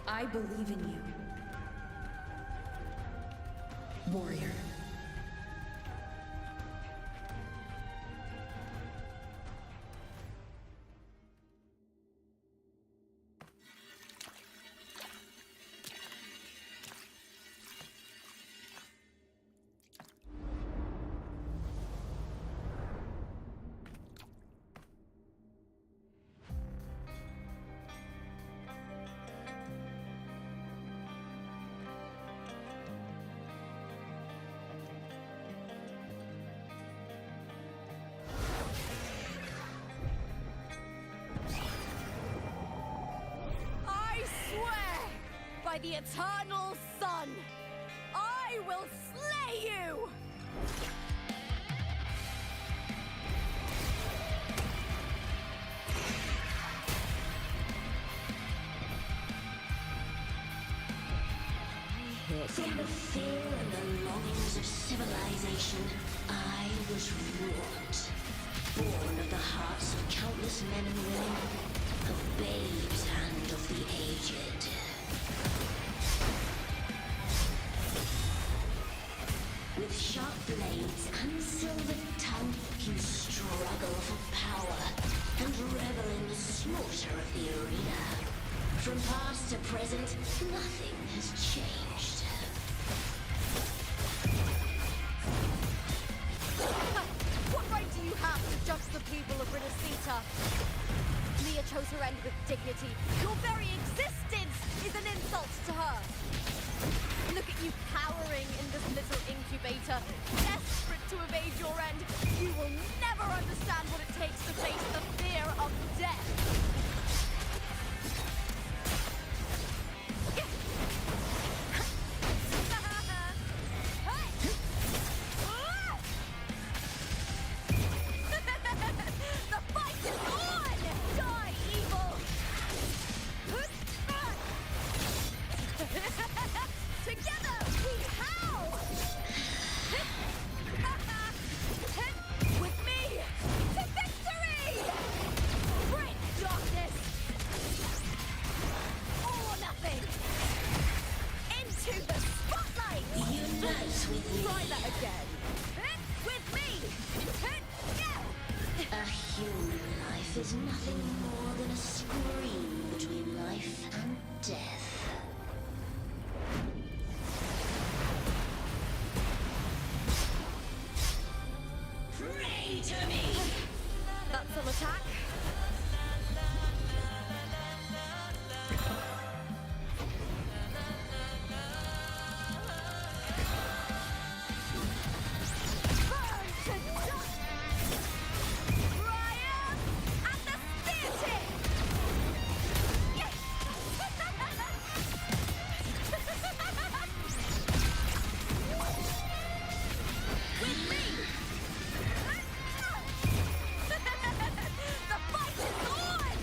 I believe in you, warrior. By the eternal sun, I will slay you! From the fear and the longings of civilization, I was wrought. Born of the hearts of countless men and women, of babes and of the aged. With sharp blades and silver tongue, you struggle for power and revel in the slaughter of the arena. From past to present, nothing has changed. What right do you have to judge the people of Renacita? Mia chose her end with dignity. Your very existence is an insult to her. Look at you cowering in this little incubator, desperate to evade your end. You will never understand what it takes to face the fear of death. The fight is on! Die, evil! Together we howl! With me to victory! Bring darkness! All or nothing! Into the spotlight! Unite with me. Try that again! With me! A human life is nothing more than a scream between life and death. Pray to me! That's an attack. Burn to dust! Brian and the spear tip! Yes! With me! The fight is on!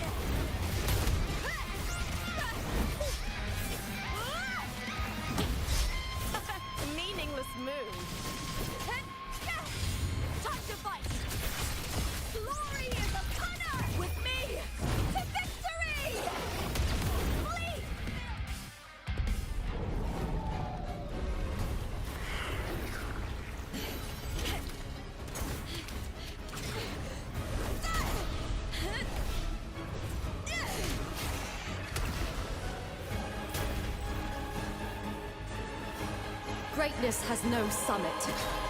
Meaningless move. Time to fight! Glory is upon us! With me! To victory! Flee! Greatness has no summit,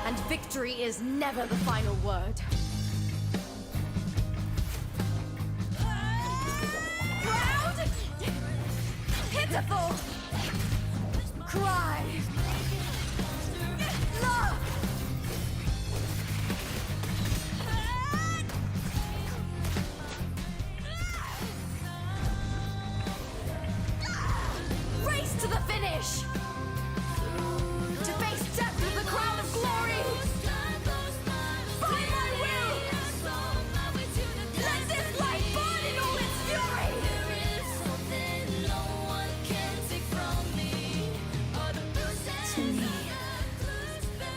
and victory is never the final word. Proud! Pitiful! Cry! Love! Race to the finish! To face death with the crown of glory! By my will! Let this light burn in all its fury! To me,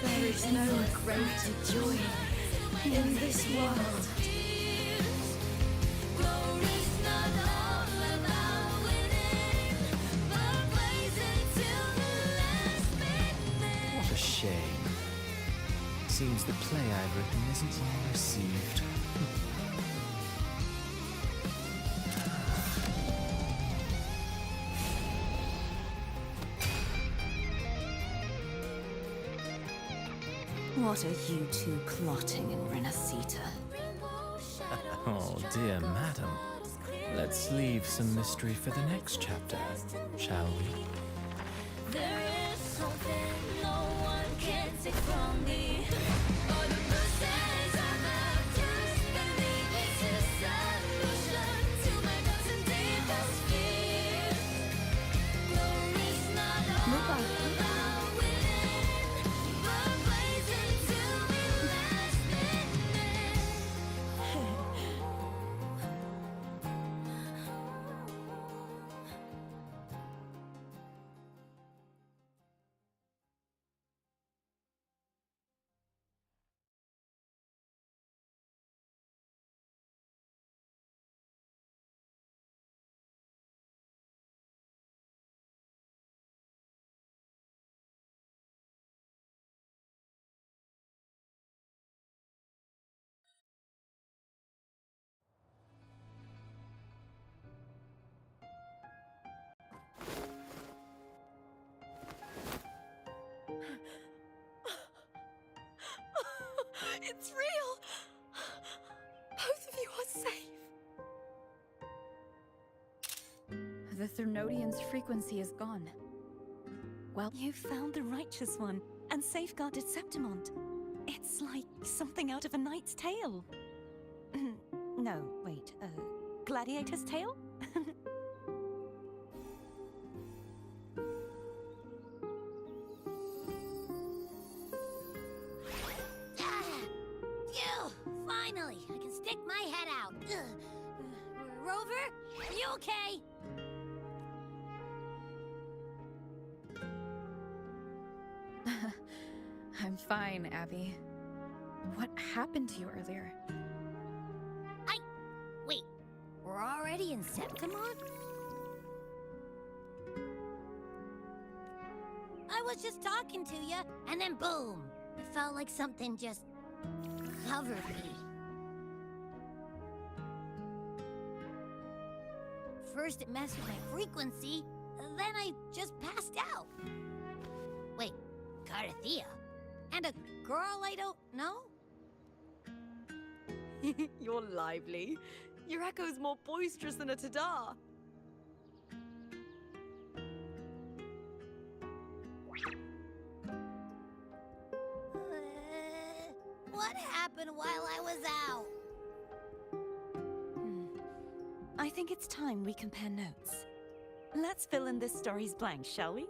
there is no greater joy in this world. What a shame. Seems the play I've written isn't well received. What are you two plotting in Renacita? Oh, dear madam. Let's leave some mystery for the next chapter, shall we? There is something no one can take from me. All the bruises I have just beneath this is solution to my dozen deepest fears. Glory's not all about winning, but blazing till we last minute. It's real! Both of you are safe. The Threnodian's frequency is gone. Well, You found the righteous one and safeguarded Septimont. It's like something out of a knight's tale. No, wait, gladiator's tale? Phew! Finally, I can stick my head out. Rover, are you okay? I'm fine, Abby. What happened to you earlier? Wait, we're already in Septimont? I was just talking to you, and then boom! It felt like something just covered me. First it messed with my frequency, then I just passed out. Wait, Carthea? And a girl I don't know? You're lively. Your echo's more boisterous than a tada. What happened while I was out? I think it's time we compare notes. Let's fill in this story's blanks, shall we?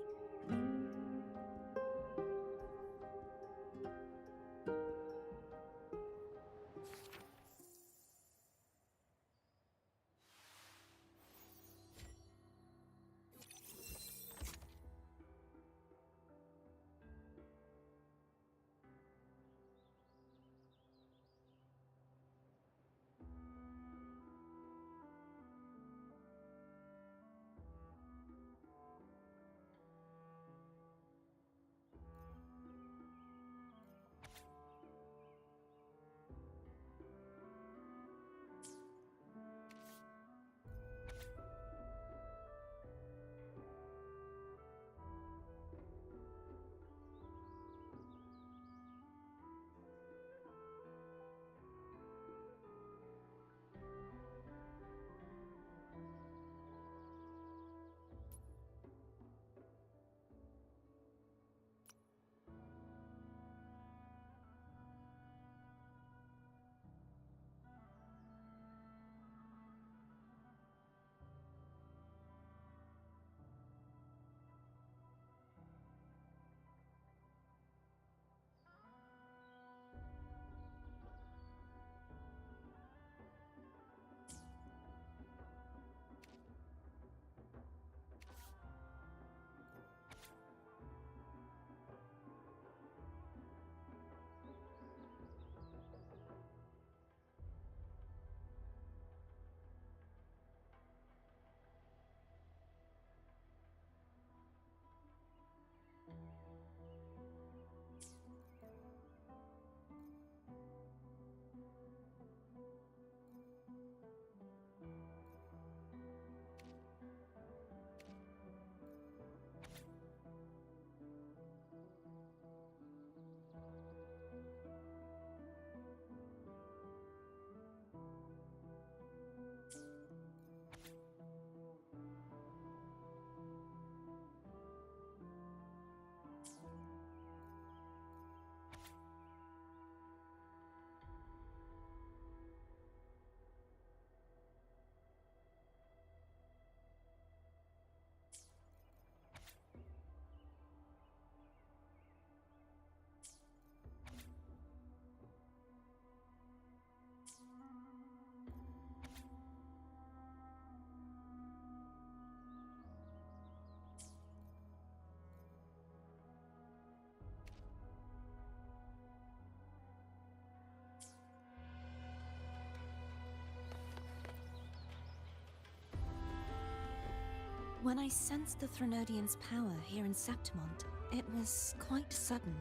When I sensed the Threnodian's power here in Septimont, it was quite sudden.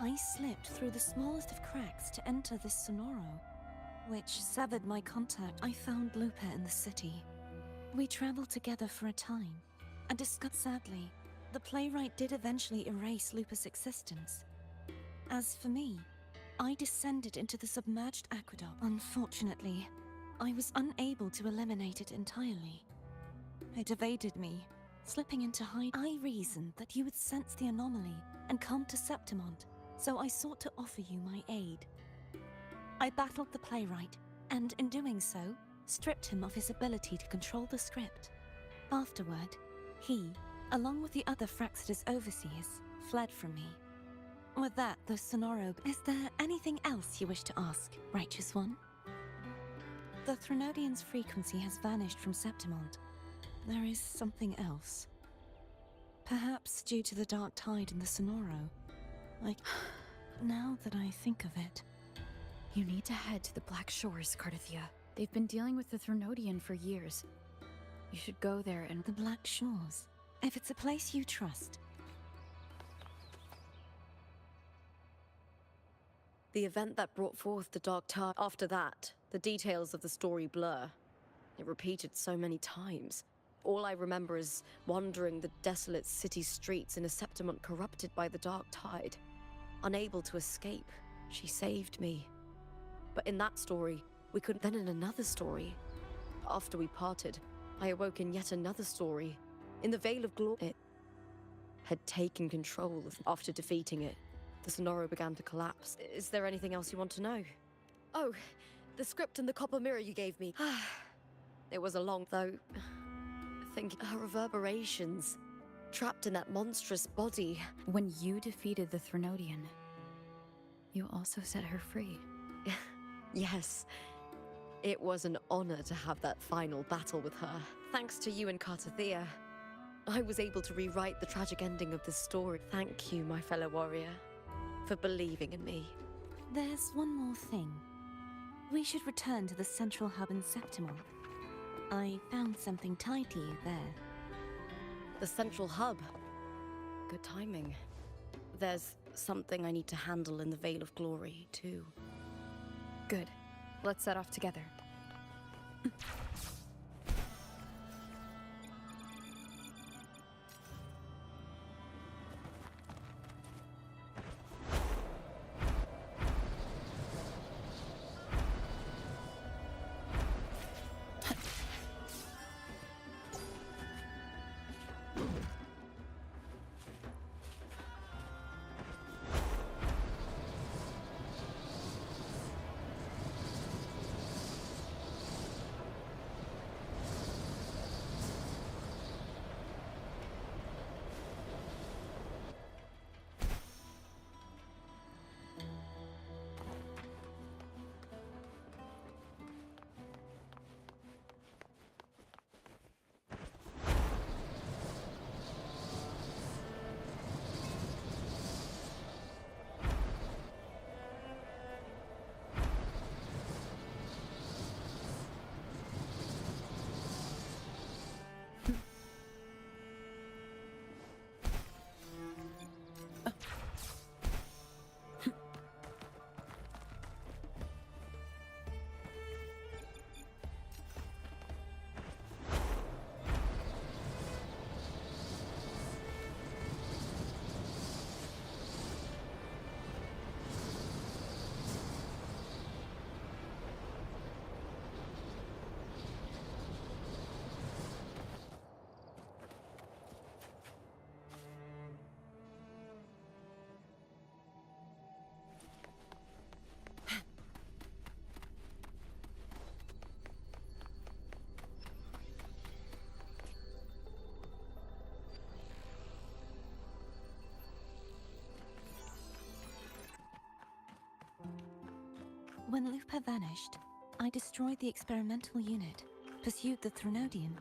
I slipped through the smallest of cracks to enter this Sonoro, which severed my contact. I found Lupa in the city. We traveled together for a time, and discussed. Sadly, the playwright did eventually erase Lupa's existence. As for me, I descended into the submerged aqueduct. Unfortunately, I was unable to eliminate it entirely. It evaded me, slipping into hide. I reasoned that you would sense the anomaly and come to Septimont, so I sought to offer you my aid. I battled the playwright, and in doing so, stripped him of his ability to control the script. Afterward, he, along with the other Fraxidus overseers, fled from me. With that, the Sonoro... Is there anything else you wish to ask, Righteous One? The Threnodian's frequency has vanished from Septimont. There is something else. Perhaps due to the dark tide in the Sonoro. Now that I think of it... You need to head to the Black Shores, Cardathia. They've been dealing with the Threnodian for years. You should go there and... The Black Shores. If it's a place you trust. The event that brought forth the dark tide. After that, the details of the story blur. It repeated so many times. All I remember is wandering the desolate city streets in a Septimont corrupted by the dark tide. Unable to escape, she saved me. But in that story, we couldn't. Then in another story, after we parted, I awoke in yet another story. In the Veil of Glory, it had taken control. After defeating it, the Sonoro began to collapse. Is there anything else you want to know? Oh, the script and the copper mirror you gave me. It was a long, though. Think her reverberations, trapped in that monstrous body. When you defeated the Threnodian, you also set her free. Yes. It was an honor to have that final battle with her. Thanks to you and Cartathea, I was able to rewrite the tragic ending of this story. Thank you, my fellow warrior, for believing in me. There's one more thing. We should return to the central hub in Septimont. I found something tied to you there. The central hub. Good timing. There's something I need to handle in the Veil of Glory, too. Good. Let's set off together. When Lupa vanished, I destroyed the experimental unit, pursued the Threnodian,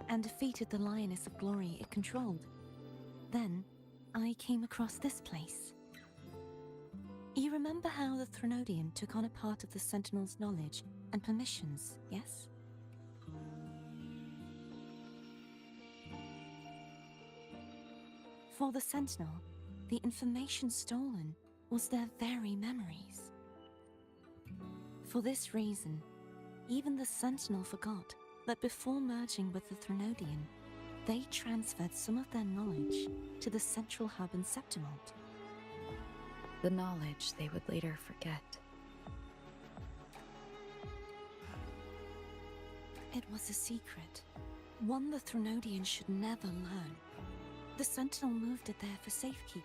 and defeated the Lioness of Glory it controlled. Then, I came across this place. You remember how the Threnodian took on a part of the Sentinel's knowledge and permissions, yes? For the Sentinel, the information stolen was their very memories. For this reason, even the Sentinel forgot that before merging with the Threnodian, they transferred some of their knowledge to the central hub in Septimont. The knowledge they would later forget. It was a secret, one the Threnodian should never learn. The Sentinel moved it there for safekeeping.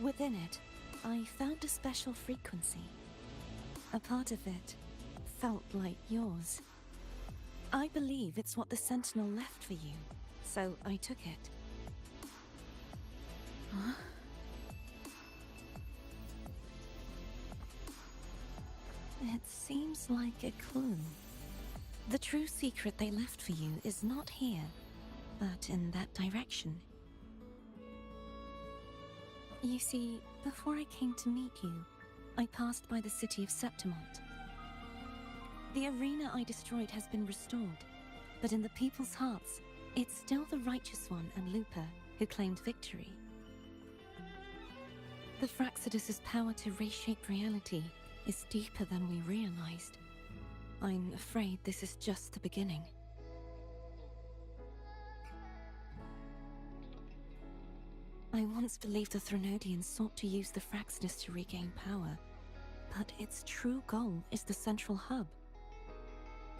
Within it, I found a special frequency. A part of it felt like yours. I believe it's what the Sentinel left for you, so I took it. Huh? It seems like a clue. The true secret they left for you is not here, but in that direction. You see, before I came to meet you, I passed by the city of Septimont. The arena I destroyed has been restored, but in the people's hearts, it's still the Righteous One and Lupa who claimed victory. The Fraxidus' power to reshape reality is deeper than we realized. I'm afraid this is just the beginning. I once believed the Threnodians sought to use the Fraxidus to regain power, but its true goal is the central hub.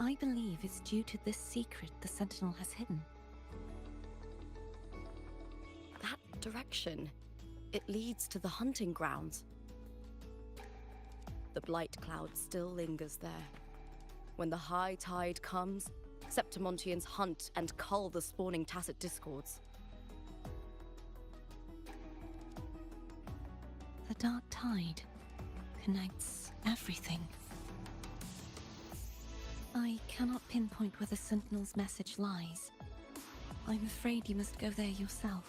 I believe it's due to this secret the Sentinel has hidden. That direction, it leads to the hunting grounds. The blight cloud still lingers there. When the high tide comes, Septimontians hunt and cull the spawning Tacet discords. The dark tide connects everything. I cannot pinpoint where the Sentinel's message lies. I'm afraid you must go there yourself.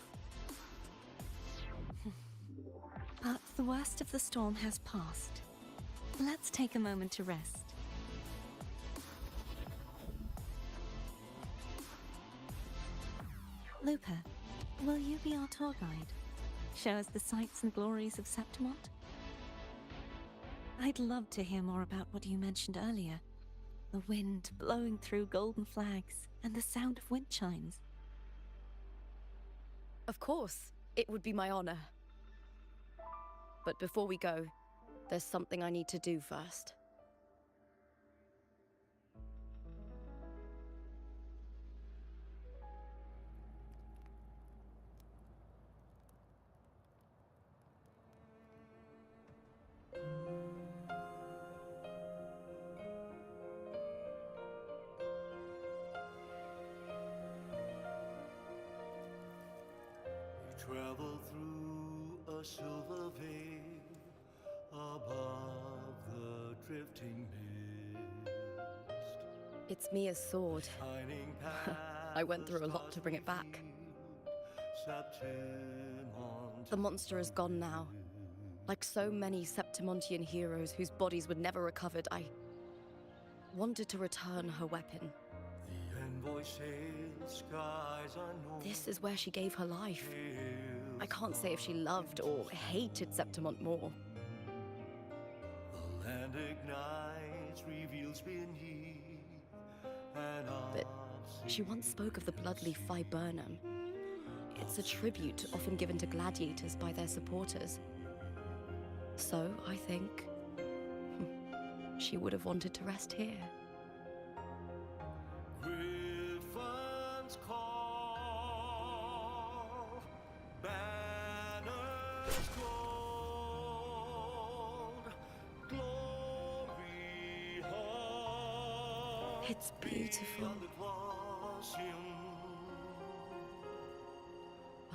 But the worst of the storm has passed. Let's take a moment to rest. Lupa, will you be our tour guide? Show us the sights and glories of Septimont? I'd love to hear more about what you mentioned earlier. The wind blowing through golden flags and the sound of wind chimes. Of course, it would be my honor. But before we go, there's something I need to do first. Travel through a silver veil above the drifting mist. It's Mia's sword. Shining I went through a lot to bring it back. The monster is gone now. Like so many Septimontian heroes whose bodies were never recovered, I wanted to return her weapon. The envoy sails skies unknown. This is where she gave her life. I can't say if she loved or hated Septimont more. The land ignites, reveals beneath, and But she once spoke of the bloodleaf viburnum. It's a tribute often given to gladiators by their supporters. So, I think, she would have wanted to rest here. Griffins call, banners gold, glory hall. It's beautiful. Beyond the Colosseum.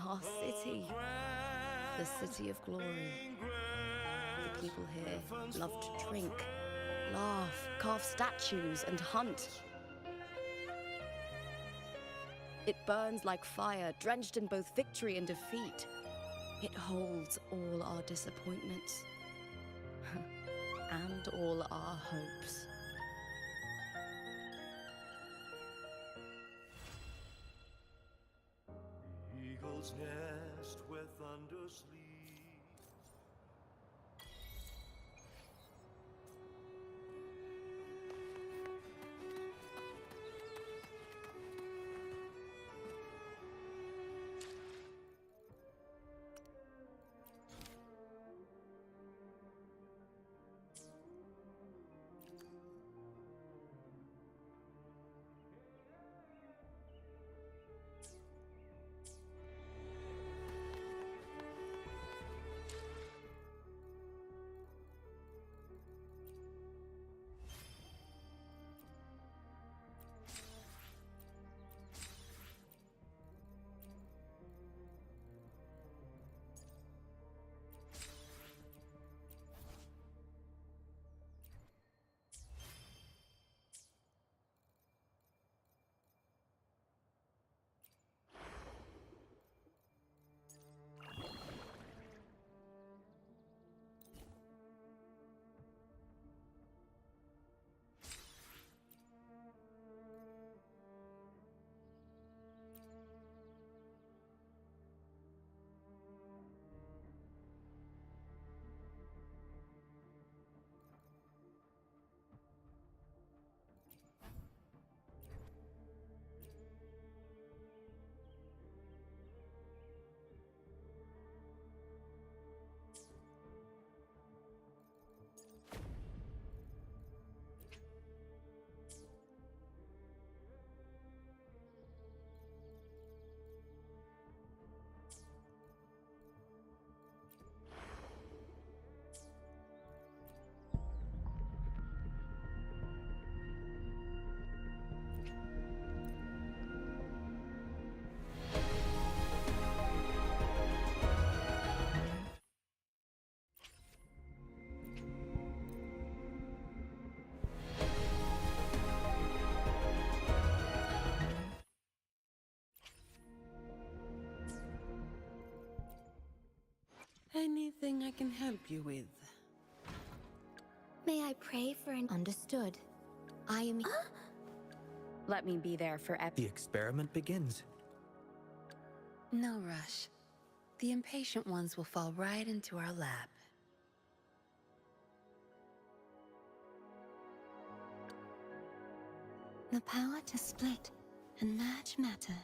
Our city, the city of glory. The people here love to drink, laugh, carve statues, and hunt. It burns like fire, drenched in both victory and defeat. It holds all our disappointments and all our hopes. Anything I can help you with? May I pray for an... Understood. I am... Let me be there for The experiment begins. No rush. The impatient ones will fall right into our lap. The power to split and merge matter.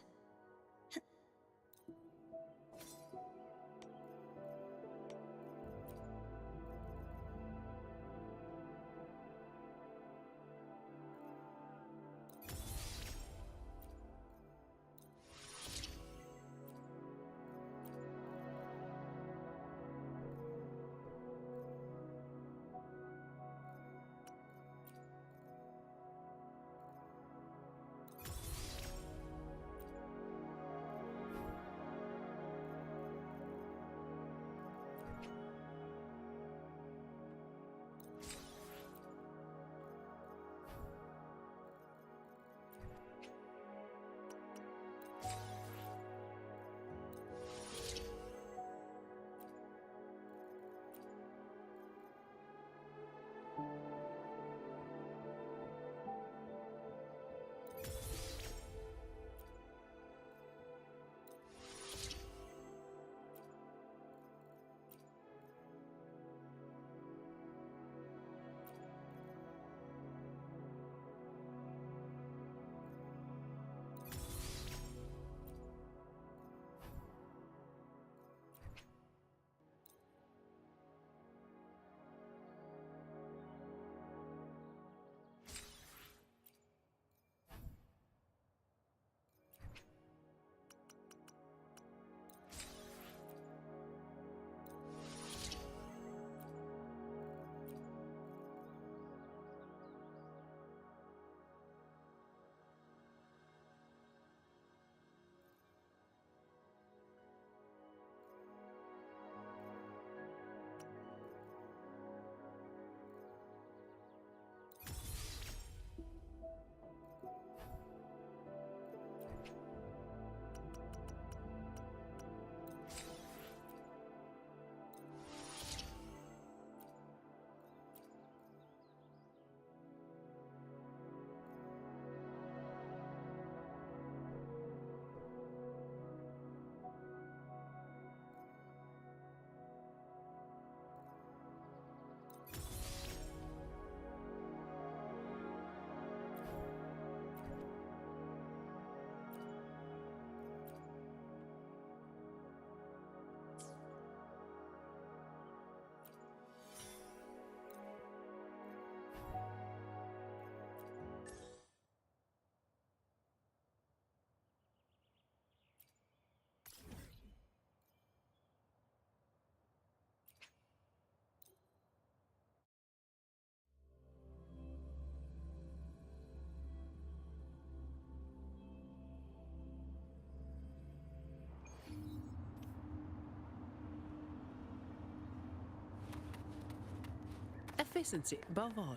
Efficiency, above all.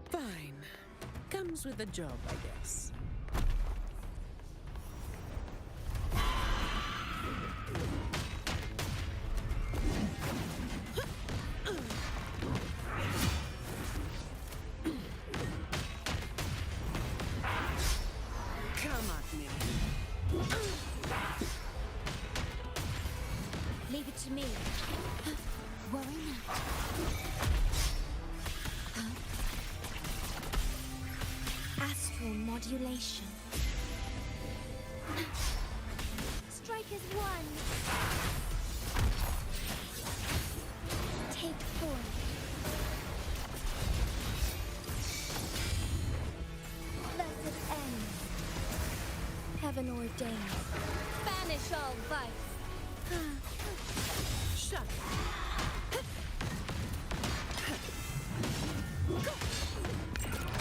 Fine. Comes with the job, I guess. Come at me. Leave it to me. Worry not. Astral modulation. Strike as one. Take form. Blessed end. Heaven ordained. Banish all vice. Shut.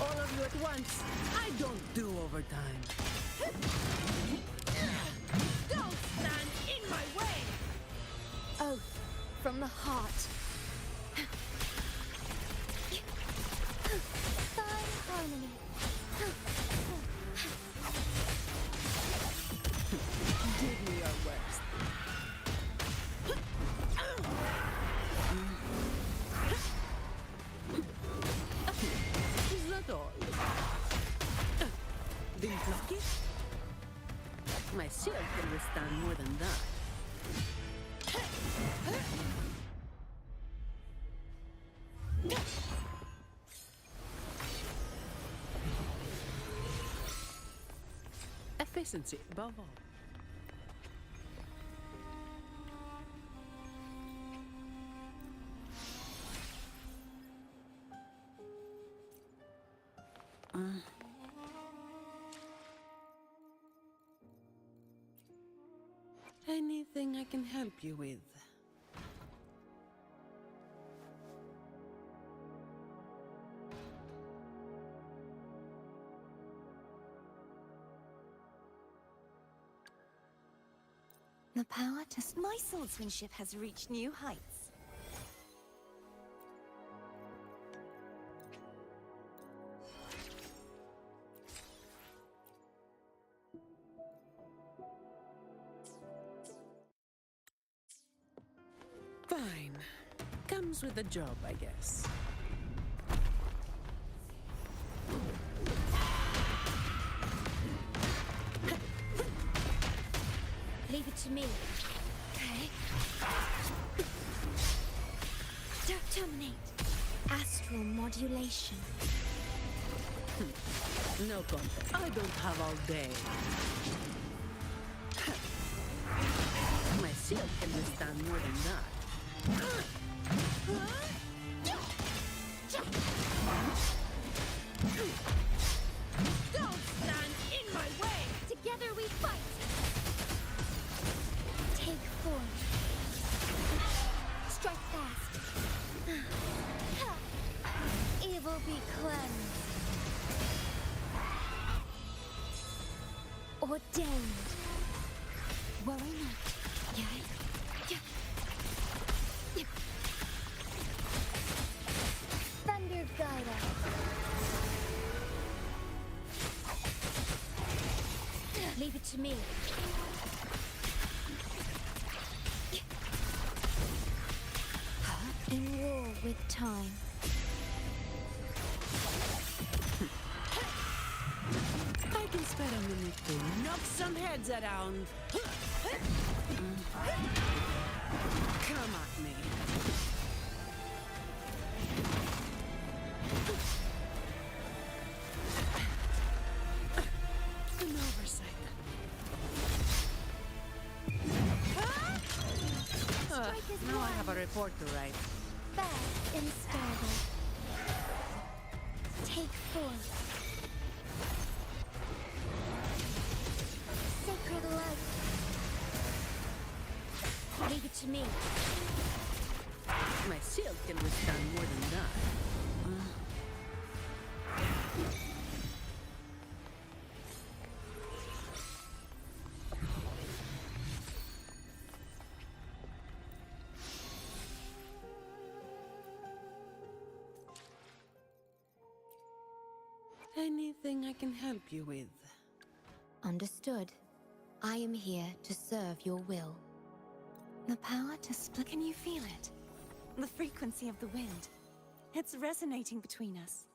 All of you at once. I don't do overtime. Don't stand in my way! Oath from the heart. Fine harmony. Give me your worst. Is that all? Didn't like it? My shield can withstand more than that. Efficiency above all. Anything I can help you with? The power to... My swordsmanship has reached new heights. Fine. Comes with the job, I guess. Leave it to me. Okay. Terminate. Astral modulation. No contest. I don't have all day. My shield can withstand more than that. Don't stand in my way! Together we fight! Take form. Strike fast. Evil be cleansed. Ordained. Worry not. Yeah. Thunder guide us. Leave it to me. In war with time. I can spare a minute to knock some heads around. Come at me. An oversight. Now I have a report to write. Fast and stable. Take form. Sacred light. Leave it to me. My shield can withstand more than that. Anything I can help you with? Understood. I am here to serve your will. The power to split... Can you feel it? The frequency of the wind. It's resonating between us.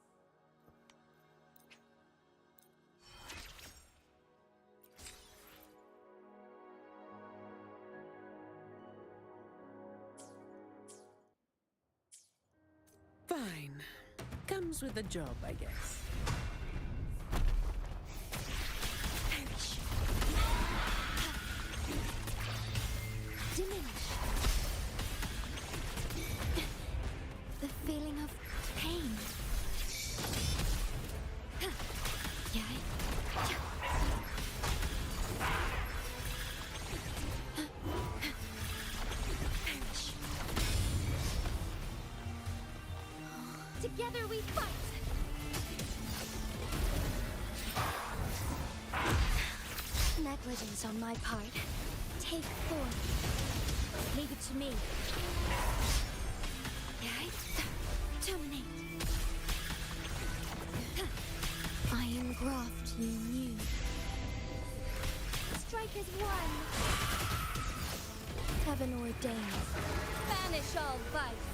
Fine. Comes with the job, I guess. Perish. Diminish. The feeling of pain. Perish. Together we fight! Negligence on my part. Take 4. Leave it to me. Terminate. Iron graft you knew. Strike as one. Heaven ordained. Banish all vice.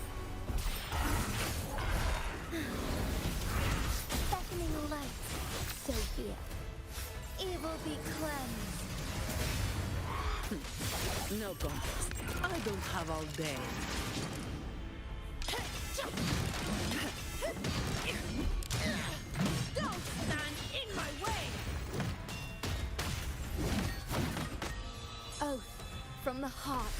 Beckoning light. Sophia. Evil be cleansed. No contest. I don't have all day. Don't stand in my way! Oath from the heart.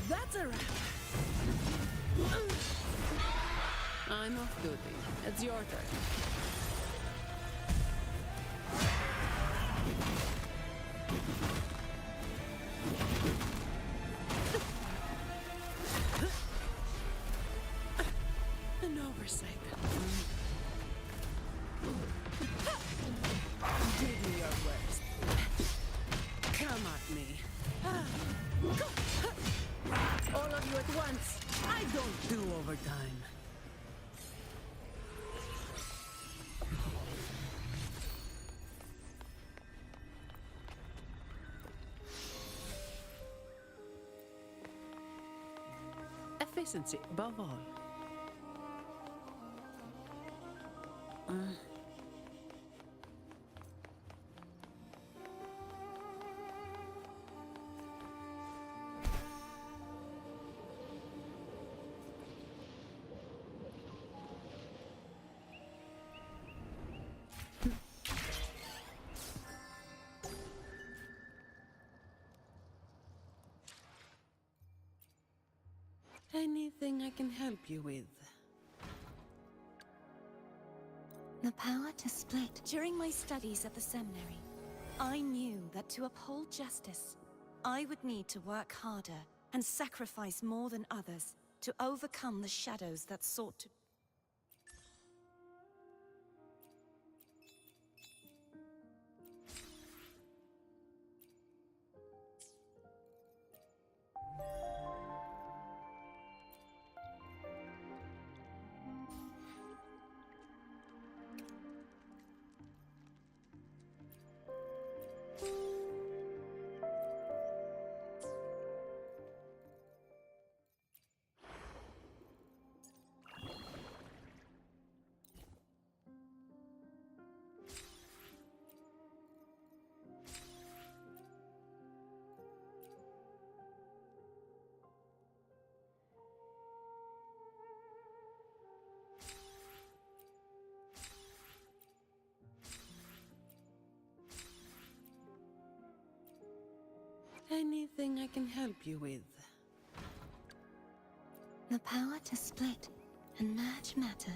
That's a wrap. I'm off duty. It's your turn. An oversight. Give me your worst. Come at me. All of you at once. I don't do overtime. Efficiency above all. Anything I can help you with? The power to split. During my studies at the seminary, I knew that to uphold justice, I would need to work harder and sacrifice more than others to overcome the shadows that sought to... Anything I can help you with? The power to split and merge matter.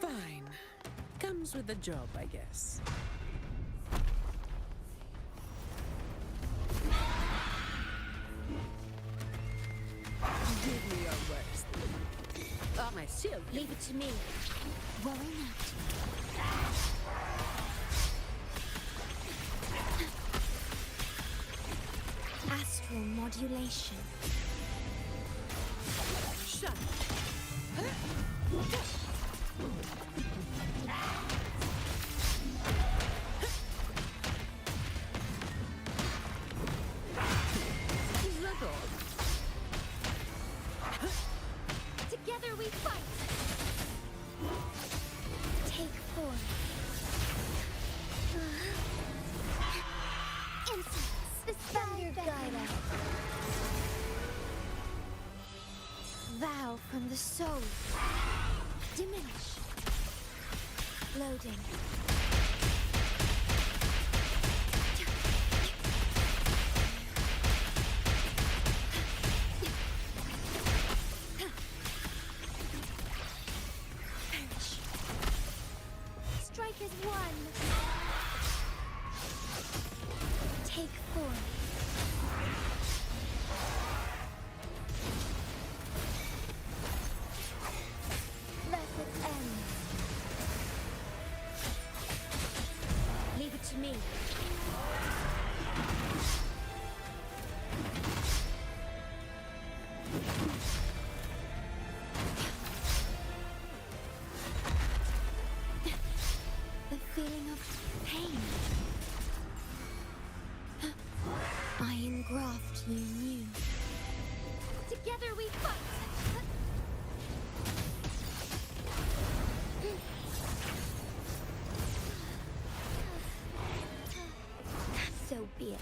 Fine. Comes with the job, I guess. Give me your worst. Oh, my shield. Leave it to me. Worry not. Astral modulation. Shut. Is that all? Together we fight. Take 4. Suspend your guide out. Vow from the soul. Diminish. Loading. Strike is one. Take four. Let it end. Leave it to me. The feeling of pain. I engraft you new. Together we fight! So be it.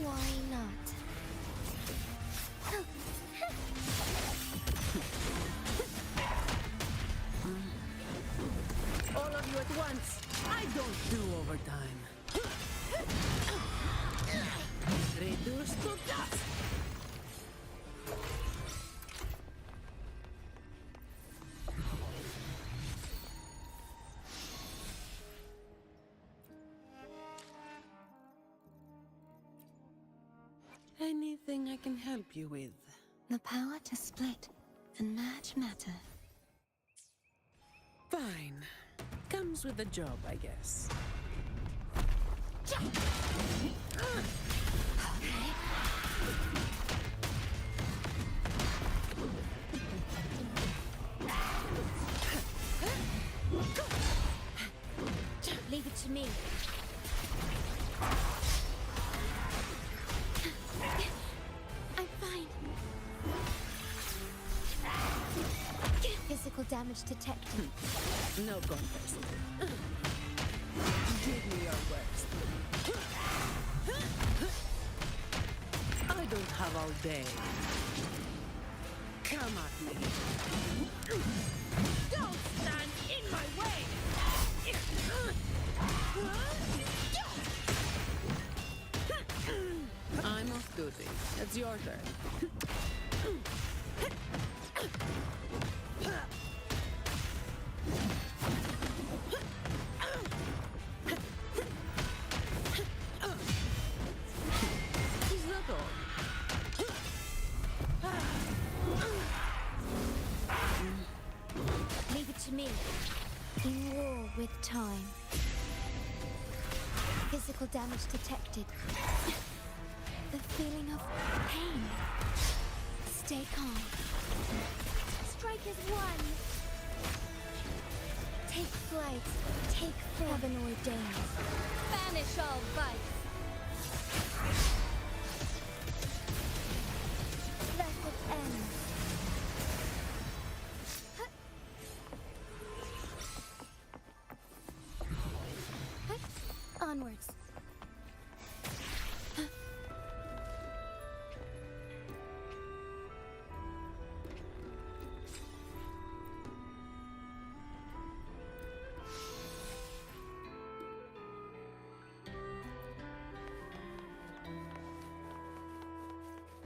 Why not? All of you at once. I don't do overtime. Reduced to dust. Anything I can help you with? The power to split and merge matter. Fine. Comes with the job, I guess. Leave it to me. I'm fine. Physical damage detected. No contest. Give me your worst. I don't have all day. Come at me. Don't stand in my way! I'm off duty. It's your turn. Is that all? Leave it to me. In war with time. Physical damage detected. The feeling of pain. Stay calm. Strike is one. Take flight. Take heaven ordained. Banish all vice. Let it end. Onwards.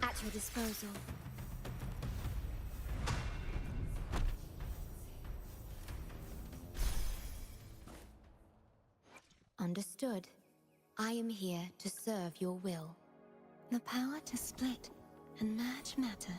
At your disposal. Understood. I am here to serve your will. The power to split and merge matter.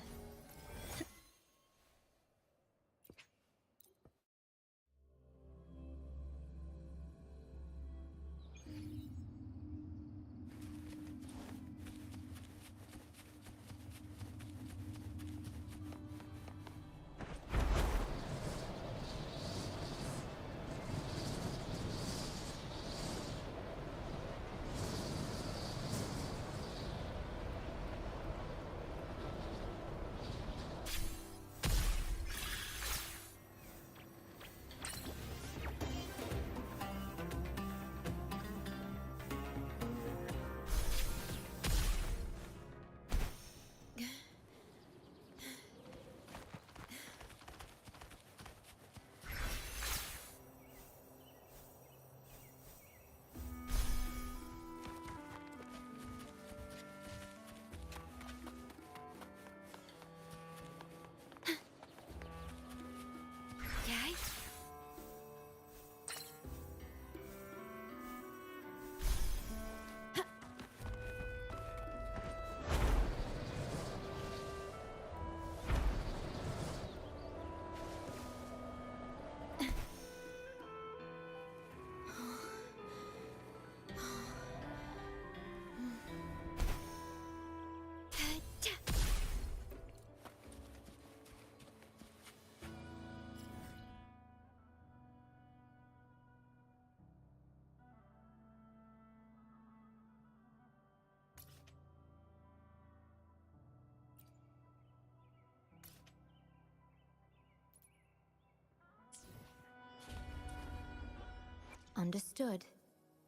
Understood.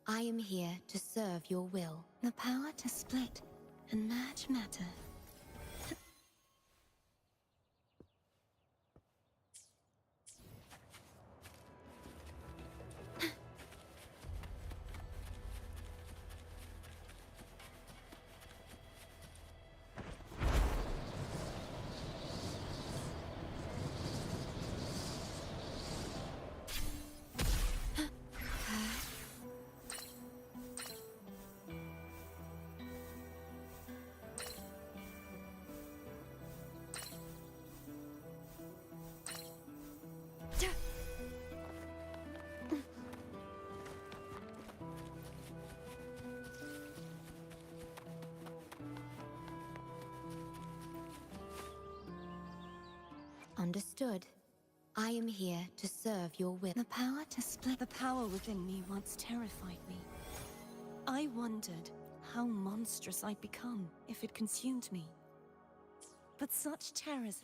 I am here to serve your will. The power to split and merge matter. Understood. I am here to serve your will. The power to split. The power within me once terrified me. I wondered how monstrous I'd become if it consumed me. But such terrors...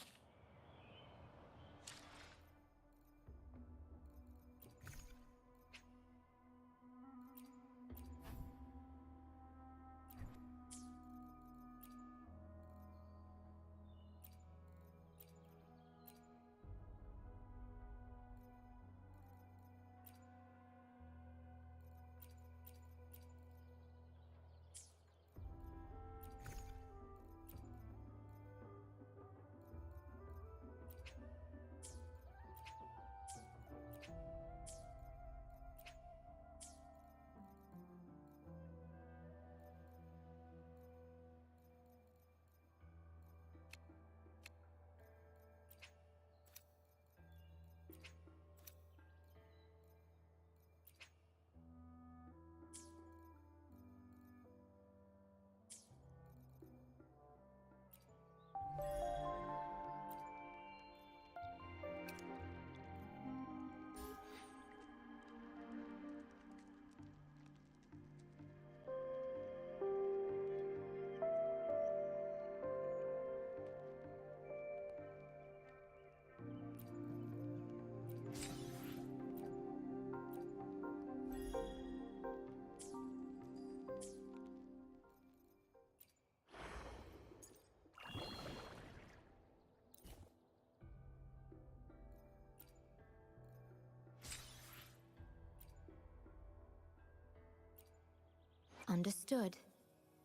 Understood.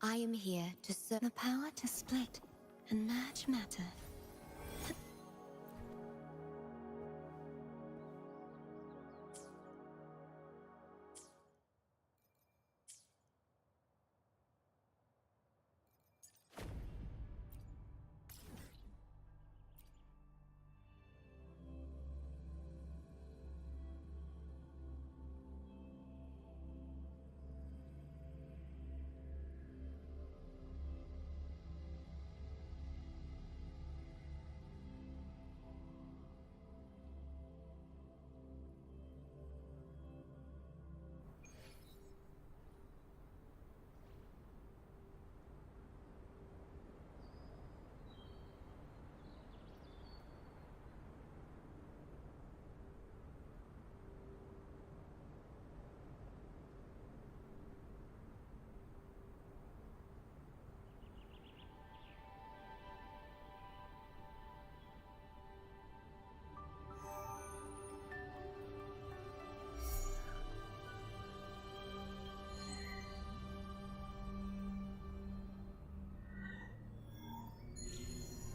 I am here to serve the power to split and merge matter.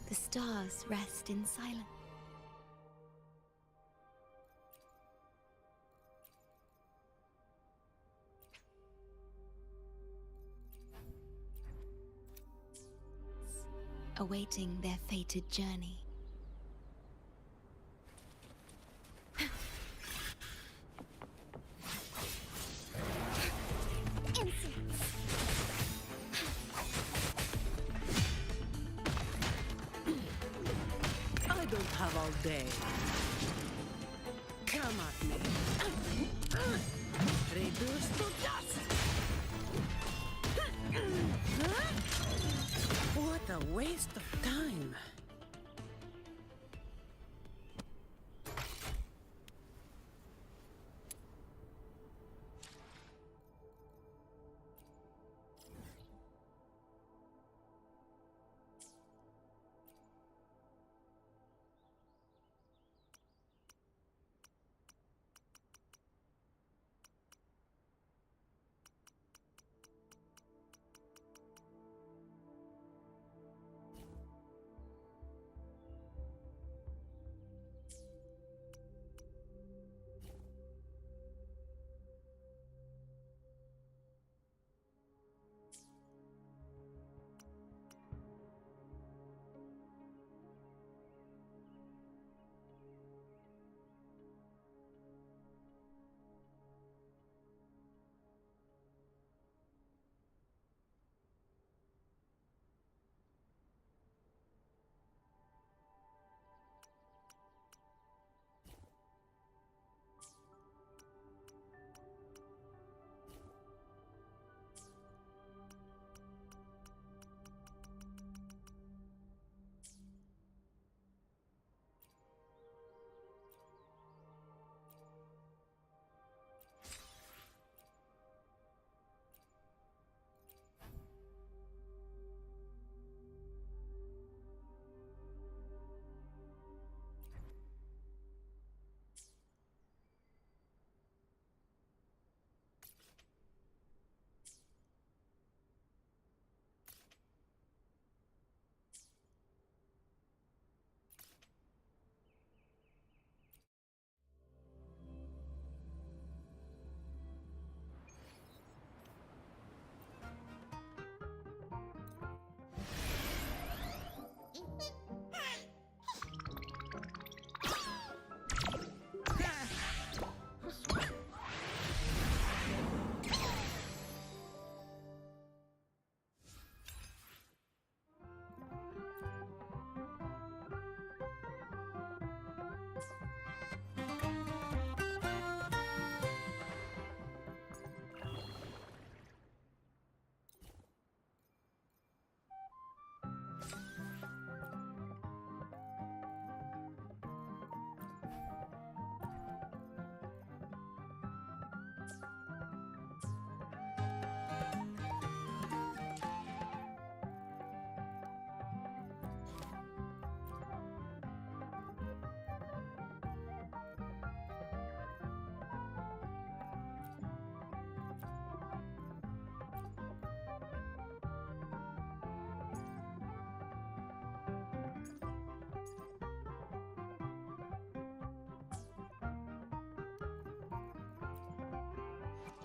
The stars rest in silence. Awaiting their fated journey. I don't have all day. Come at me. Reduced to dust. What a waste of time.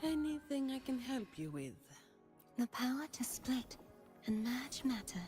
Anything I can help you with? The power to split and merge matter.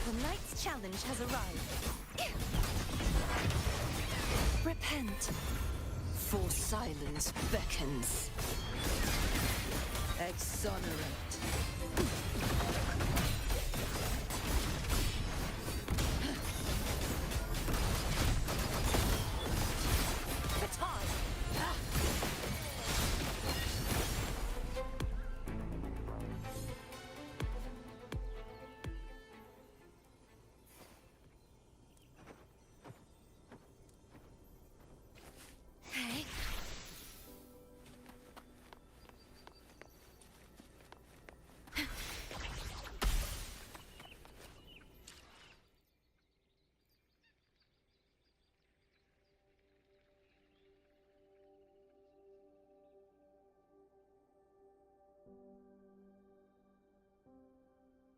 The Knight's challenge has arrived. Repent, for silence beckons. Exonerate.